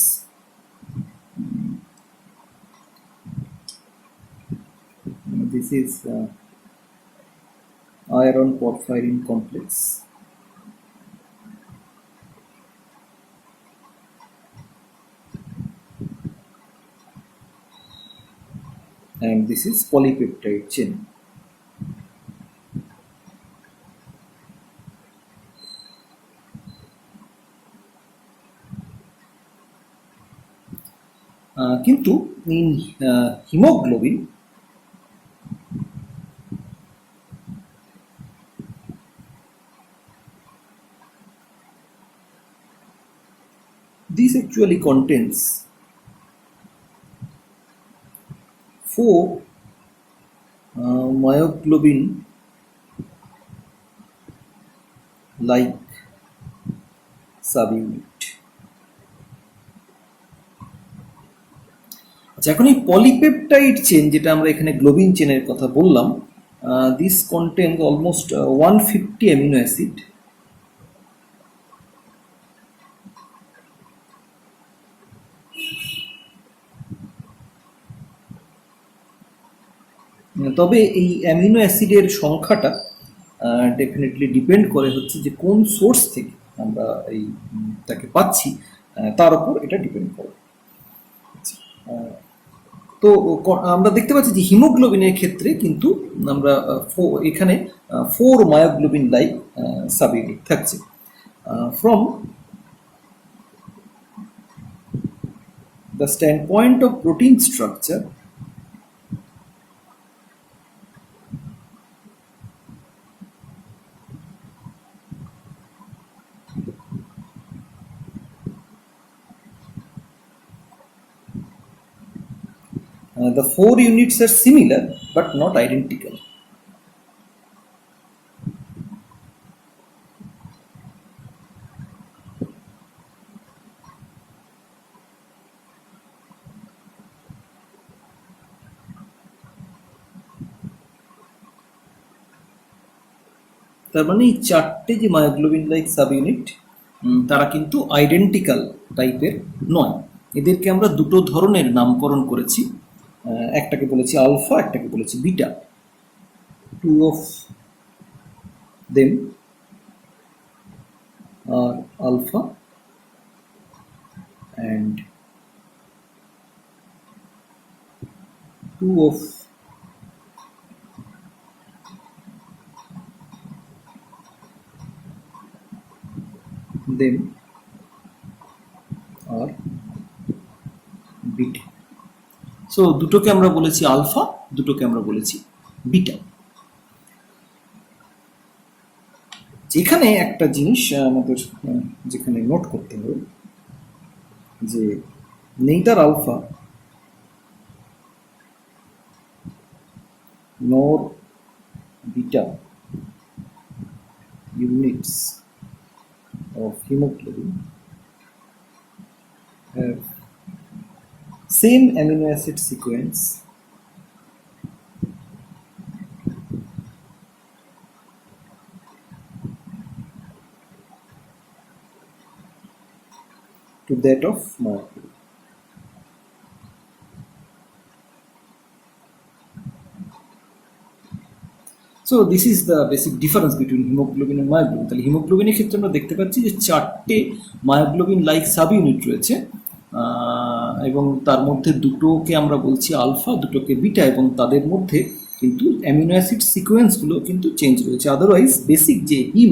iron porphyrin complex, and this is polypeptide chain. কিন্তু in hemoglobin this actually contains 4 myoglobin like subunit. আচ্ছা, এখন এই polypeptide chain যেটা আমরা এখানে globin চেনের কথা বললাম, this contains almost 150 amino acid, তবে এই অ্যামিনো অ্যাসিডের সংখ্যাটা ডেফিনেটলি ডিপেন্ড করে হচ্ছে যে কোন সোর্স থেকে আমরা এই তাকে পাচ্ছি, তার উপর এটা ডিপেন্ড করে। তো আমরা দেখতে পাচ্ছি যে হিমোগ্লোবিনের ক্ষেত্রে কিন্তু আমরা এখানে 4 মায়োগ্লোবিন লাইক সাবইউনিট থাকছে। From the standpoint of protein structure, the 4 units are similar but not identical. তার মানে এই 4টে যে মায়োগ্লোবিন লাইক সাবইউনিট তারা কিন্তু আইডেন্টিক্যাল টাইপের নয়। এদেরকে আমরা দুটো ধরনের নামকরণ করেছি, একটাকে বলেছি আলফা, একটাকে বলেছি beta. 2 of them are alpha and 2 of them are beta. So দুটোকে আমরা বলেছি আলফা, দুটোকে আমরা বলেছি বিটা। যেখানে একটা জিনিস আমাদের যেখানে নোট করতে হবে যে neither alpha nor beta units of hemoglobin have same amino acid sequence to that of myoglobin. So this is the basic difference between hemoglobin and myoglobin. তাহলে হিমোগ্লোবিনের ক্ষেত্রে আমরা দেখতে পাচ্ছি যে 4টে মায়োগ্লোবিন লাইক সাব ইউনিট রয়েছে, এবং তার মধ্যে দুটোকে আমরা বলছি আলফা, দুটোকে বিটা, এবং তাদের মধ্যে কিন্তু অ্যামিনো অ্যাসিড সিকোয়েন্সগুলো কিন্তু চেঞ্জ রয়েছে। আদারওয়াইজ বেসিক যে হিম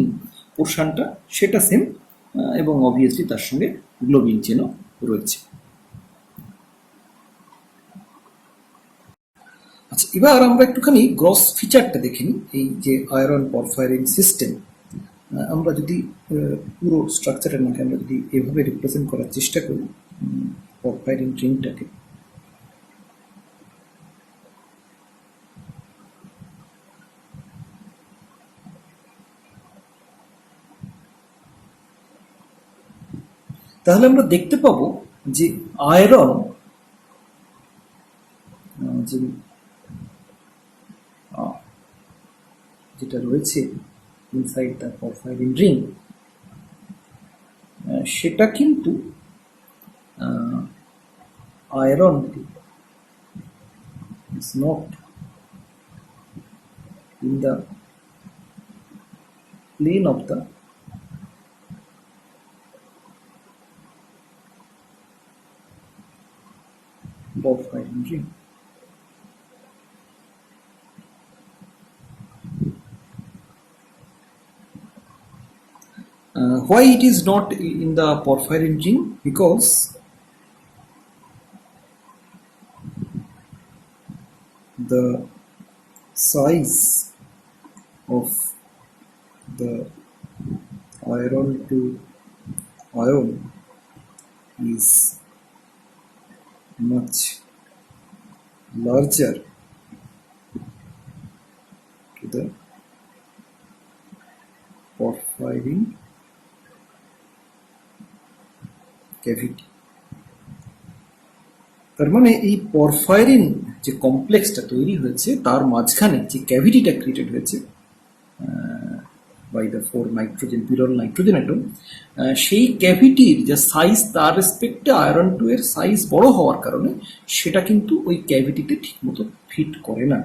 পোর্শনটা সেটা সেম, এবং অবভিয়াসলি তার সঙ্গে গ্লোবিন চেনও রয়েছে। আচ্ছা, এবার আমরা একটুখানি গ্রস ফিচারটা দেখে নিই। এই যে আয়রন পরফাইরিন সিস্টেম, আমরা যদি পুরো স্ট্রাকচারের আমরা যদি এভাবে রিপ্রেজেন্ট করার চেষ্টা করি পরফাইরিন রিংটাকে, তাহলে আমরা দেখতে পাবো যে আয়রন যেটা রয়েছে ইনসাইড দ্য পরফাইরিন রিং, সেটা কিন্তু আয়রনটি is not in the plane of the porphyrin ring. Why it is not in the porphyrin ring? Because the size of the iron to ion is much larger to the porphyrin cavity. তার মানে এই porphyrin যে কমপ্লেক্সটা তৈরি হয়েছে তার মাঝখানে যে ক্যাভিটিটা ক্রিয়েটেড হয়েছে by the 4 nitrogen pyrrole nitrogen atom, সেই ক্যাভিটির যে সাইজ তার রেসপেক্টে আয়রন 2 এর সাইজ বড় হওয়ার কারণে সেটা কিন্তু ওই ক্যাভিটিতে ঠিকমতো ফিট করে না,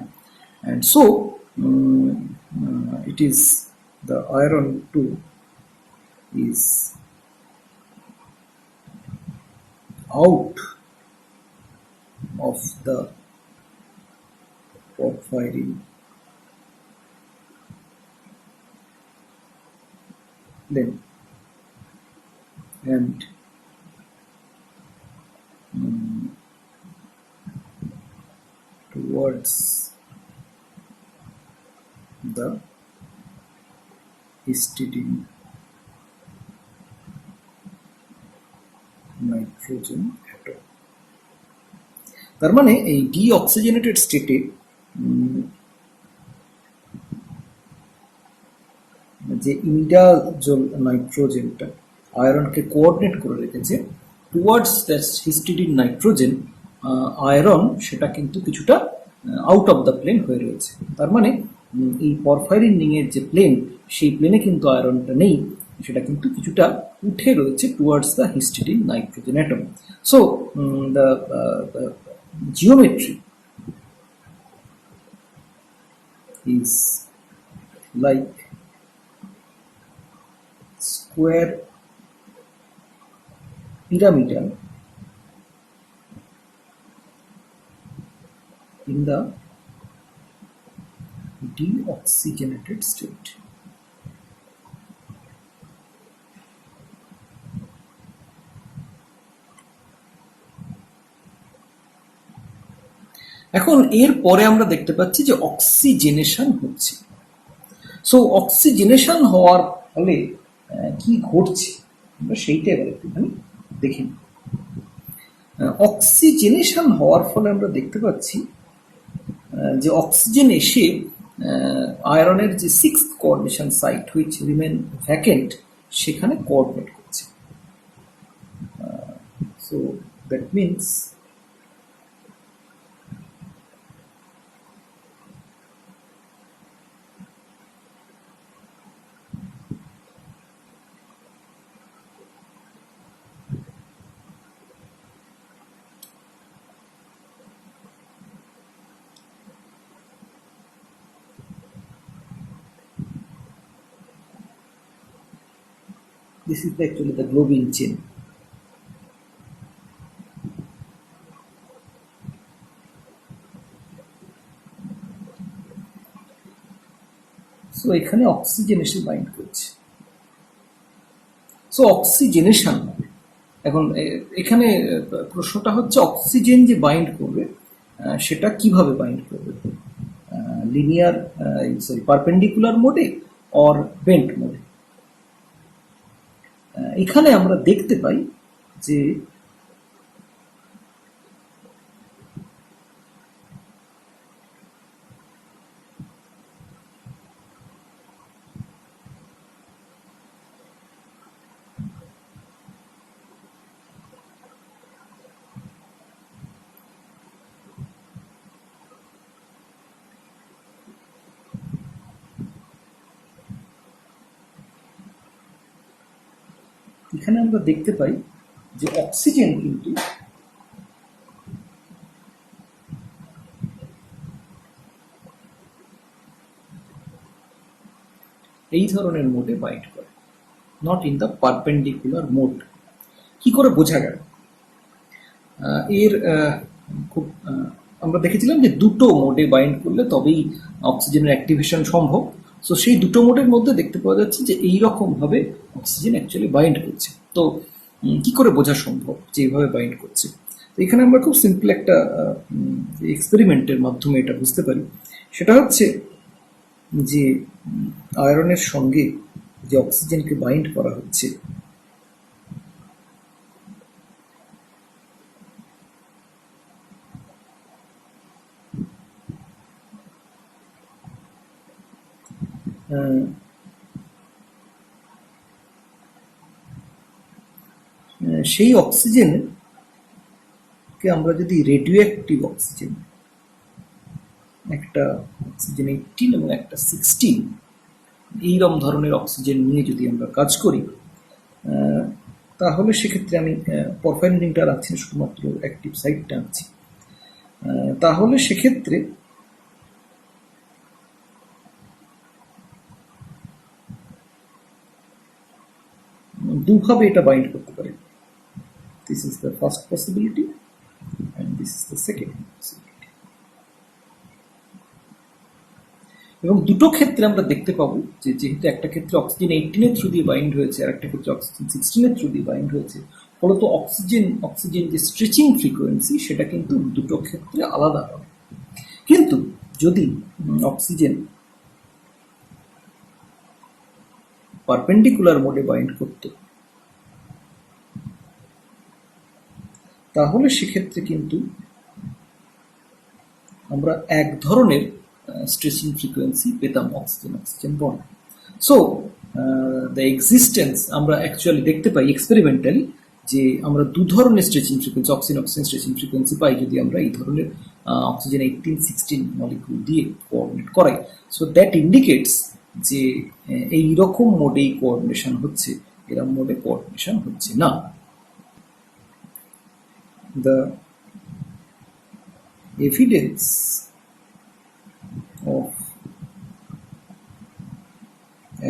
and so it is the iron 2 is out of the porphyrin plane and towards the histidine nitrogen atom. তার মানে এই ডিঅক্সিজেনেটেড স্টেটে যে ইমিডাজোল নাইট্রোজেনটা আয়রনকে কোঅর্ডিনেট করে রেখেছে towards that histidine nitrogen, iron সেটা কিন্তু কিছুটা আউট অফ দ্য প্লেন হয়ে রয়েছে। তার মানে এই পরফাইরিন রিংয়ের যে প্লেন সেই প্লেনে কিন্তু আয়রনটা নেই, সেটা কিন্তু কিছুটা উঠে রয়েছে towards the histidine nitrogen atom. So the geometry is like square pyramidal in the deoxygenated state. এখন এর পরে আমরা দেখতে পাচ্ছি যে অক্সিজেনেশন হচ্ছে। সো অক্সিজেনেশন হওয়ার ফলে কি ঘটছে আমরা সেইটা এবার একটুখানি দেখি। অক্সিজেনেশন হওয়ার ফলে আমরা দেখতে পাচ্ছি যে অক্সিজেন এসে আয়রনের যে 6th coordination site which remain vacant সেখানে কোঅর্ডিনেট করছে। So that means this is actually the globin chain. So এখানে অক্সিজেন এসে বাইন্ড করছে। সো অক্সিজেনেশন, এখন এখানে প্রশ্নটা হচ্ছে অক্সিজেন যে বাইন্ড করবে সেটা কিভাবে বাইন্ড করবে, লিনিয়ার পারপেন্ডিকুলার মোডে অর বেন্ট মোডে। এখানে আমরা দেখতে পাই যে এখানে আমরা দেখতে পাই যে অক্সিজেন কিন্তু এই ধরনের মোডে বাইট করে, not in the perpendicular mode. কি করে বোঝা গেল? এর খুব আমরা দেখেছিলাম যে দুটো মোডে বাইন্ড করলে তবেই অক্সিজেনের অ্যাক্টিভেশন সম্ভব। সো সেই দুটো মোডের মধ্যে দেখতে পাওয়া যাচ্ছে যে এইরকম ভাবে অক্সিজেন অ্যাকচুয়ালি বাইন্ড করছে। তো কি করে বোঝা সম্ভব যে এইভাবে বাইন্ড করছে? তো এখানে আমরা খুব সিম্পল একটা এক্সপেরিমেন্টের মাধ্যমে এটা বুঝতে পারি। সেটা হচ্ছে যে আয়রনের সঙ্গে যে অক্সিজেনকে বাইন্ড করা হচ্ছে, সেই অক্সিজেনকে আমরা যদি রেডিও অ্যাক্টিভ অক্সিজেন, একটা অক্সিজেন 18 এবং একটা 16, এইরকম ধরনের অক্সিজেন নিয়ে যদি আমরা কাজ করি, তাহলে সেক্ষেত্রে আমি পরফাইরিন রিংটা রাখছি না, শুধুমাত্র অ্যাক্টিভ সাইটটা আনছি। তাহলে সেক্ষেত্রে দুভাবে এটা বাইন্ড করতে পারে। This is the first possibility and this is the second possibility. এবং দুটো ক্ষেত্রে আমরা দেখতে পাবো যে যেহেতু একটা ক্ষেত্রে অক্সিজেন 18 এর থ্রু দিয়ে বাইন্ড হয়েছে আর একটা ক্ষেত্রে অক্সিজেন 16 এর থ্রু দিয়ে বাইন্ড হয়েছে, ফলত অক্সিজেন যে স্ট্রেচিং ফ্রিকোয়েন্সি সেটা কিন্তু দুটো ক্ষেত্রে আলাদা হবে। কিন্তু যদি অক্সিজেন পারপেন্ডিকুলার মোডে বাইন্ড করত, তাহলে সেক্ষেত্রে কিন্তু আমরা এক ধরনের স্ট্রেচিং ফ্রিকোয়েন্সি পেতাম oxygen bond. So the existence আমরা অ্যাকচুয়ালি দেখতে পাই এক্সপেরিমেন্টালি যে আমরা দু ধরনের stretching frequency, oxygen stretching frequency পাই যদি আমরা এই ধরনের অক্সিজেন 18-16 মলিকিউল দিয়ে কোঅর্ডিনেট করাই। সো দ্যাট ইন্ডিকেটস যে এইরকম মোডেই কোঅর্ডিনেশন হচ্ছে, এরকম মোডে কোঅর্ডিনেশন হচ্ছে না। The evidence of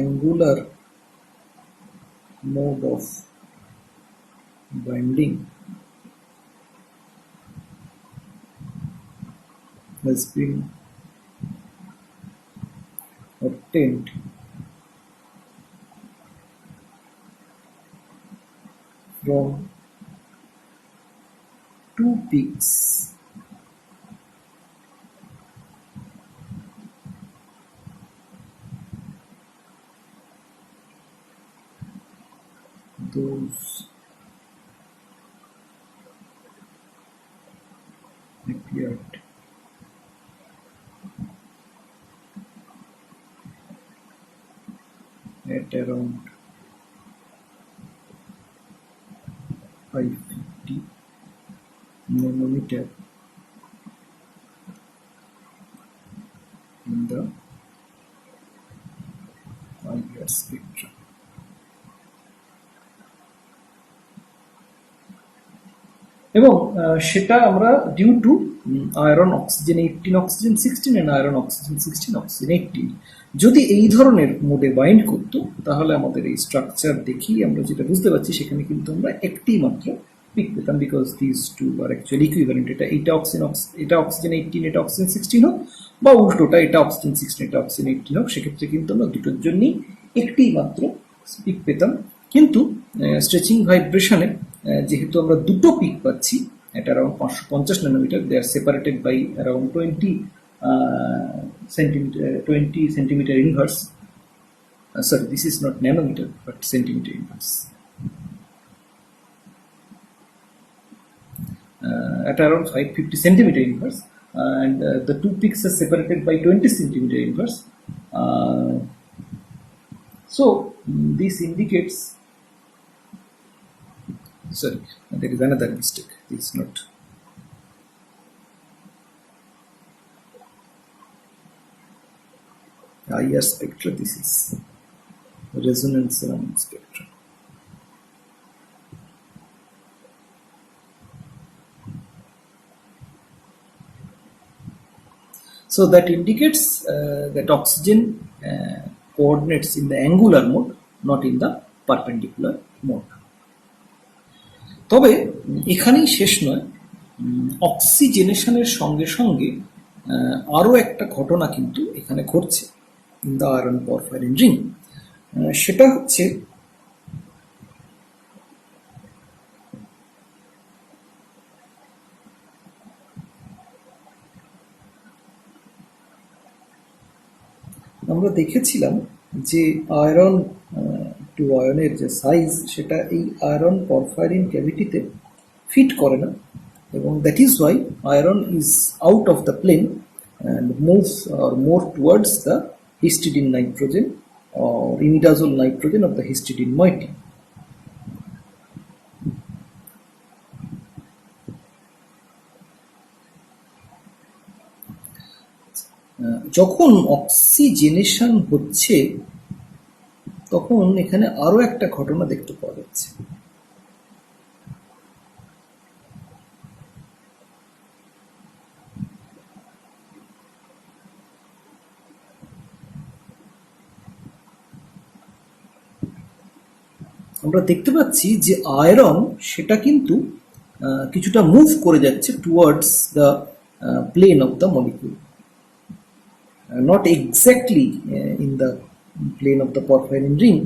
angular mode of binding has been obtained from two peaks those appeared at around 550 nanometer in the IR spectrum. এবং সেটা আমরা due to iron oxygen 18, oxygen 16 and iron oxygen 16, oxygen 18 যদি এই ধরনের মোডে bind করতো, তাহলে আমাদের এই স্ট্রাকচার দেখি আমরা যেটা বুঝতে পারছি সেখানে কিন্তু আমরা একটি মাত্র পিক পেতাম, because this two are actually equivalent. এটা অক্সিজেন 18, এটা অক্সিজেন 16 হোক, বা উল্টোটা এটা অক্সিজেন 16, এটা অক্সিজেন 18 হোক, সেক্ষেত্রে কিন্তু আমরা দুটোর জন্যই একটি মাত্র পিক পেতাম। কিন্তু স্ট্রেচিং ভাইব্রেশনে যেহেতু আমরা দুটো পিক পাচ্ছি at around 550 nanometer, they are separated by around 20 centimeter inverse. Sorry, this is not nanometer but centimeter inverse. At around 550 centimeter inverse, and the two peaks are separated by 20 centimeter inverse. So this indicates, sorry, there is another mistake. It's not IR spectra, this is resonance surrounding spectrum. So that indicates that oxygen coordinates in the angular mode, not in the perpendicular mode. তবে এখানেই শেষ নয়, অক্সিজেনেশনের সঙ্গে সঙ্গে আরও একটা ঘটনা কিন্তু এখানে ঘটছে। in the iron porphyrin ring. সেটা হচ্ছে আমরা দেখেছিলাম যে আয়রন টু আয়নের যে সাইজ সেটা এই আয়রন পরফাইরিন ক্যাভিটিতে ফিট করে না, এবং that is Y iron is out of the plain and moves or more towards the histidine nitrogen or imidazole nitrogen of the histidine moiety. যখন অক্সিজেনেশন হচ্ছে তখন এখানে আরো একটা ঘটনা দেখতে পাওয়া যাচ্ছে। আমরা দেখতে পাচ্ছি যে আয়রন সেটা কিন্তু কিছুটা মুভ করে যাচ্ছে towards the plane of the molecule, not exactly in the plane of the porphyrin ring,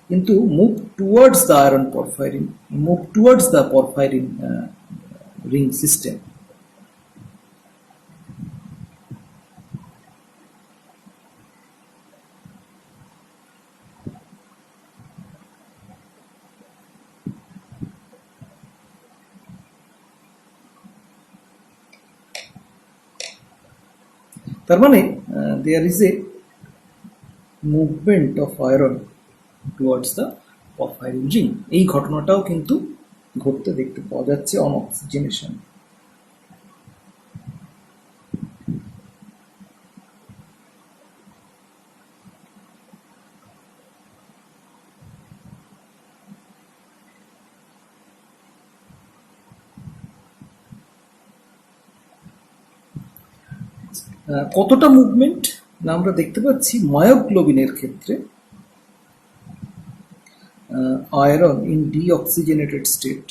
কিন্তু move towards the iron porphyrin, move towards the porphyrin ring system. তার মানে there is a movement of iron towards the porphyrin ring. এই ঘটনাটাও কিন্তু ঘটতে দেখতে পাওয়া যাচ্ছে on oxygenation. কতটা মুভমেন্ট না আমরা দেখতে পাচ্ছি মায়োগ্লোবিনের ক্ষেত্রে iron in deoxygenated state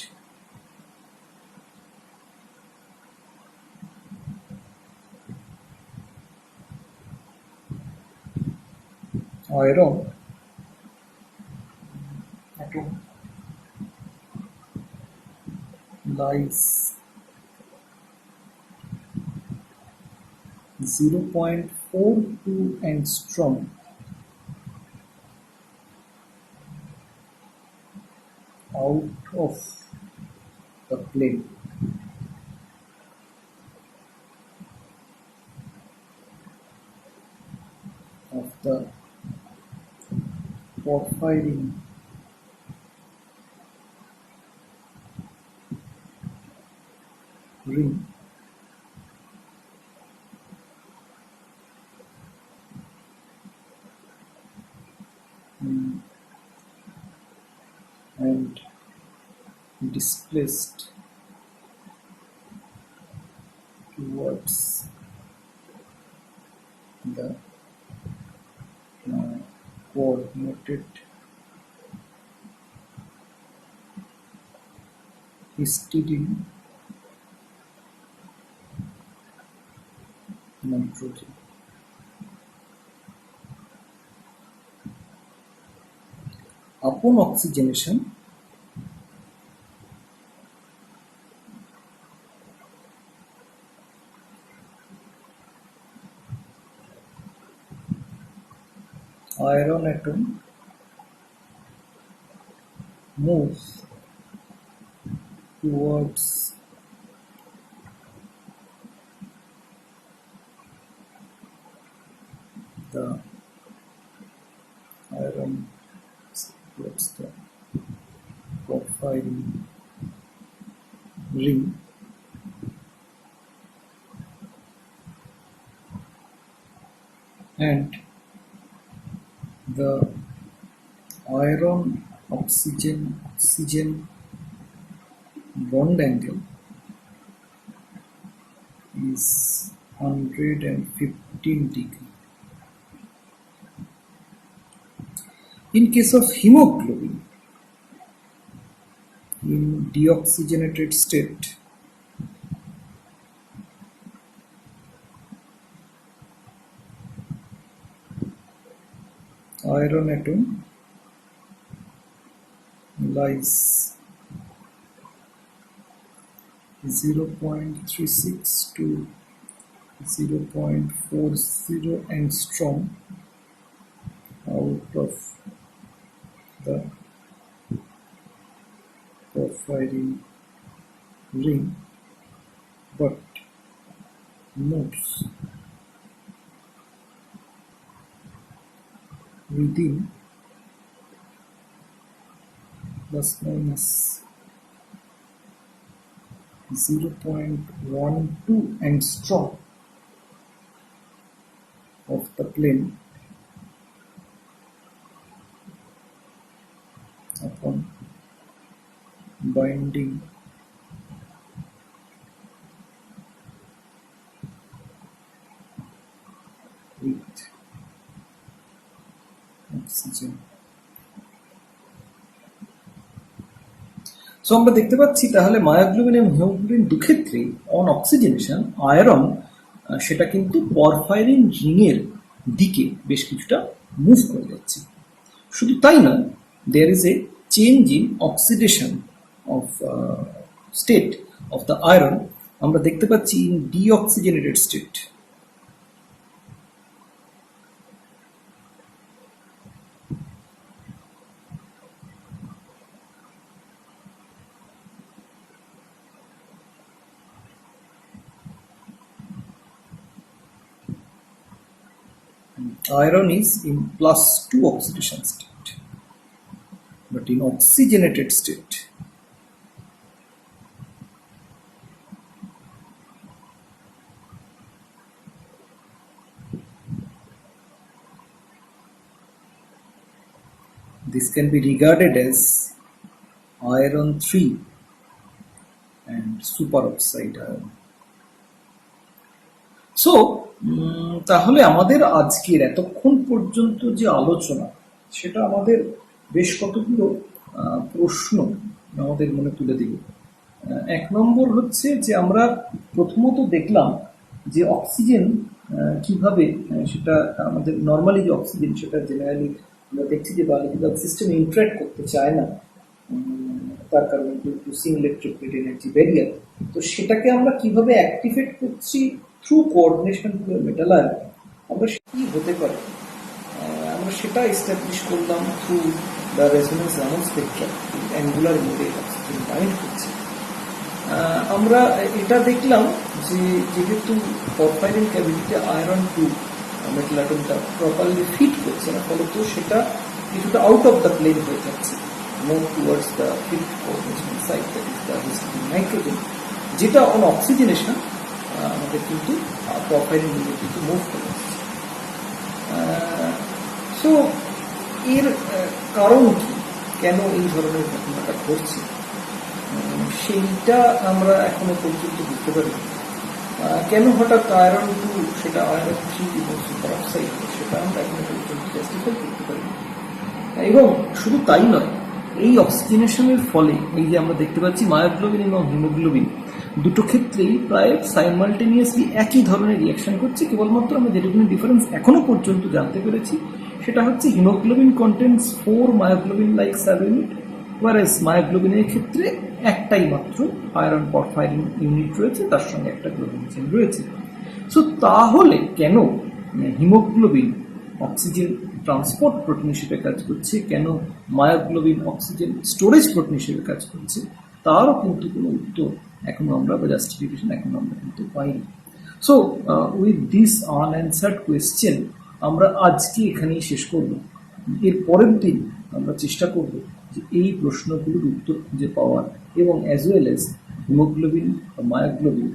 iron atom lies 0.42 angstrom out of the plane of the porphyrin ring and displaced towards the coordinated histidine nitrogen. Upon oxygenation, iron atom moves towards the iron towards the porphyrin ring and the iron oxygen bond angle is 115 degree. In case of hemoglobin in deoxygenated state, iron atom lies 0.36 to 0.40 angstrom out of the porphyrin ring, but moves within plus minus 0.12 angstrom of the plane upon binding with oxygen. So আমরা দেখতে পাচ্ছি তাহলে myoglobin এবং haemoglobin দুক্ষেত্রেই on oxygenation iron সেটা কিন্তু porphyrin রিংয়ের দিকে বেশ কিছুটা মুভ করে যাচ্ছে। শুধু তাই নয়, there is a change in oxidation of state of the iron. আমরা দেখতে পাচ্ছি in deoxygenated state. Iron is in +2 oxidation state, but in oxygenated state this can be regarded as iron 3 and superoxide iron. So তাহলে আমাদের আজকের এতক্ষণ পর্যন্ত যে আলোচনা সেটা আমাদের বেশ কতগুলো প্রশ্ন আমাদের মনে তুলে দিল। এক নম্বর হচ্ছে যে আমরা প্রথমত দেখলাম যে অক্সিজেন কিভাবে সেটা আমাদের নর্মালি যে অক্সিজেন সেটা জেনারেলি আমরা দেখছি যে বায়োলজিক্যাল সিস্টেম ইন্টারঅ্যাক্ট করতে চায় না, তার কারণে প্রডিউসিং ইলেকট্রিক এনার্জি ব্যারিয়ার। তো সেটাকে আমরা কিভাবে অ্যাক্টিভেট করছি থ্রু কোঅর্ডিনেশন মেটাল আয়ন, আমরা কি হতে পারে আমরা সেটা এস্টাবলিশ করলাম through the resonance Raman spectrum angular মোডে অক্সিজেন বাইন্ড করছে। আমরা এটা দেখলাম যে যেহেতু পরফাইরিন ক্যাভিটিতে আয়রন 2 মেটাল অ্যাটমটা প্রপারলি ফিট করছে না, ফলত সেটা কিছুটা আউট অফ দ্য প্লেন হয়ে যাচ্ছে, more towards the fit coordination side, that is the nitrogen, যেটা অন অক্সিজেনেশন আমাদের কিন্তু পরফাইরিন মিলে কিন্তু মুভ করে আসছে। সো এর কারণ কি, কেন এই ধরনের ঘটনাটা ঘটছে সেইটা আমরা এখনো পর্যন্ত বুঝতে পারি। কেন হঠাৎ আয়রন 2 সেটা আয়রন 3 এবং সুপার অক্সাইড সেটা আমরা এখনো পর্যন্ত জাস্টিফাই করতে পারি। এবং শুধু তাই নয়, এই অক্সিজেনেশনের ফলে এই যে আমরা দেখতে পাচ্ছি মায়োগ্লোবিন এবং হিমোগ্লোবিন দুটো ক্ষেত্রেই প্রায় সাইমালটেনিয়াসলি একই ধরনের রিয়াকশন করছে। কেবলমাত্র আমরা যেটুকুনি ডিফারেন্স এখনো পর্যন্ত জানতে পেরেছি সেটা হচ্ছে haemoglobin contents 4 myoglobin like subunit, whereas মায়োগ্লোবিনের ক্ষেত্রে একটাই মাত্র আয়রন পরফাইরিন ইউনিট রয়েছে, তার সঙ্গে একটা গ্লোবিন চেইন রয়েছে। সো তাহলে কেন হিমোগ্লোবিন অক্সিজেন ট্রান্সপোর্ট প্রোটিন হিসেবে কাজ করছে, কেন মায়োগ্লোবিন অক্সিজেন স্টোরেজ প্রোটিন হিসেবে কাজ করছে, তারও কিন্তু কোনো উত্তর এখনো আমরা বা জাস্টিফিকেশন এখনো আমরা কিন্তু পাইনি। সো উইথ দিস আনঅ্যান্সার্ড কোয়েশ্চেন আমরা আজকে এখানেই শেষ করব। এর পরের দিন আমরা চেষ্টা করব যে এই প্রশ্নগুলোর উত্তর খুঁজে পাওয়ার এবং অ্যাজ ওয়েল অ্যাজ হিমোগ্লোবিন বা মায়োগ্লোবিন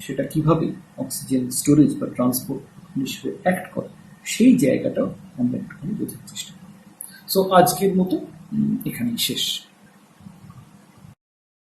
সেটা কিভাবে অক্সিজেন স্টোরেজ বা ট্রান্সপোর্ট হিসেবে অ্যাক্ট করে সেই জায়গাটাও আমরা একটুখানি বোঝার চেষ্টা করব। সো আজকের মতো এখানেই শেষ।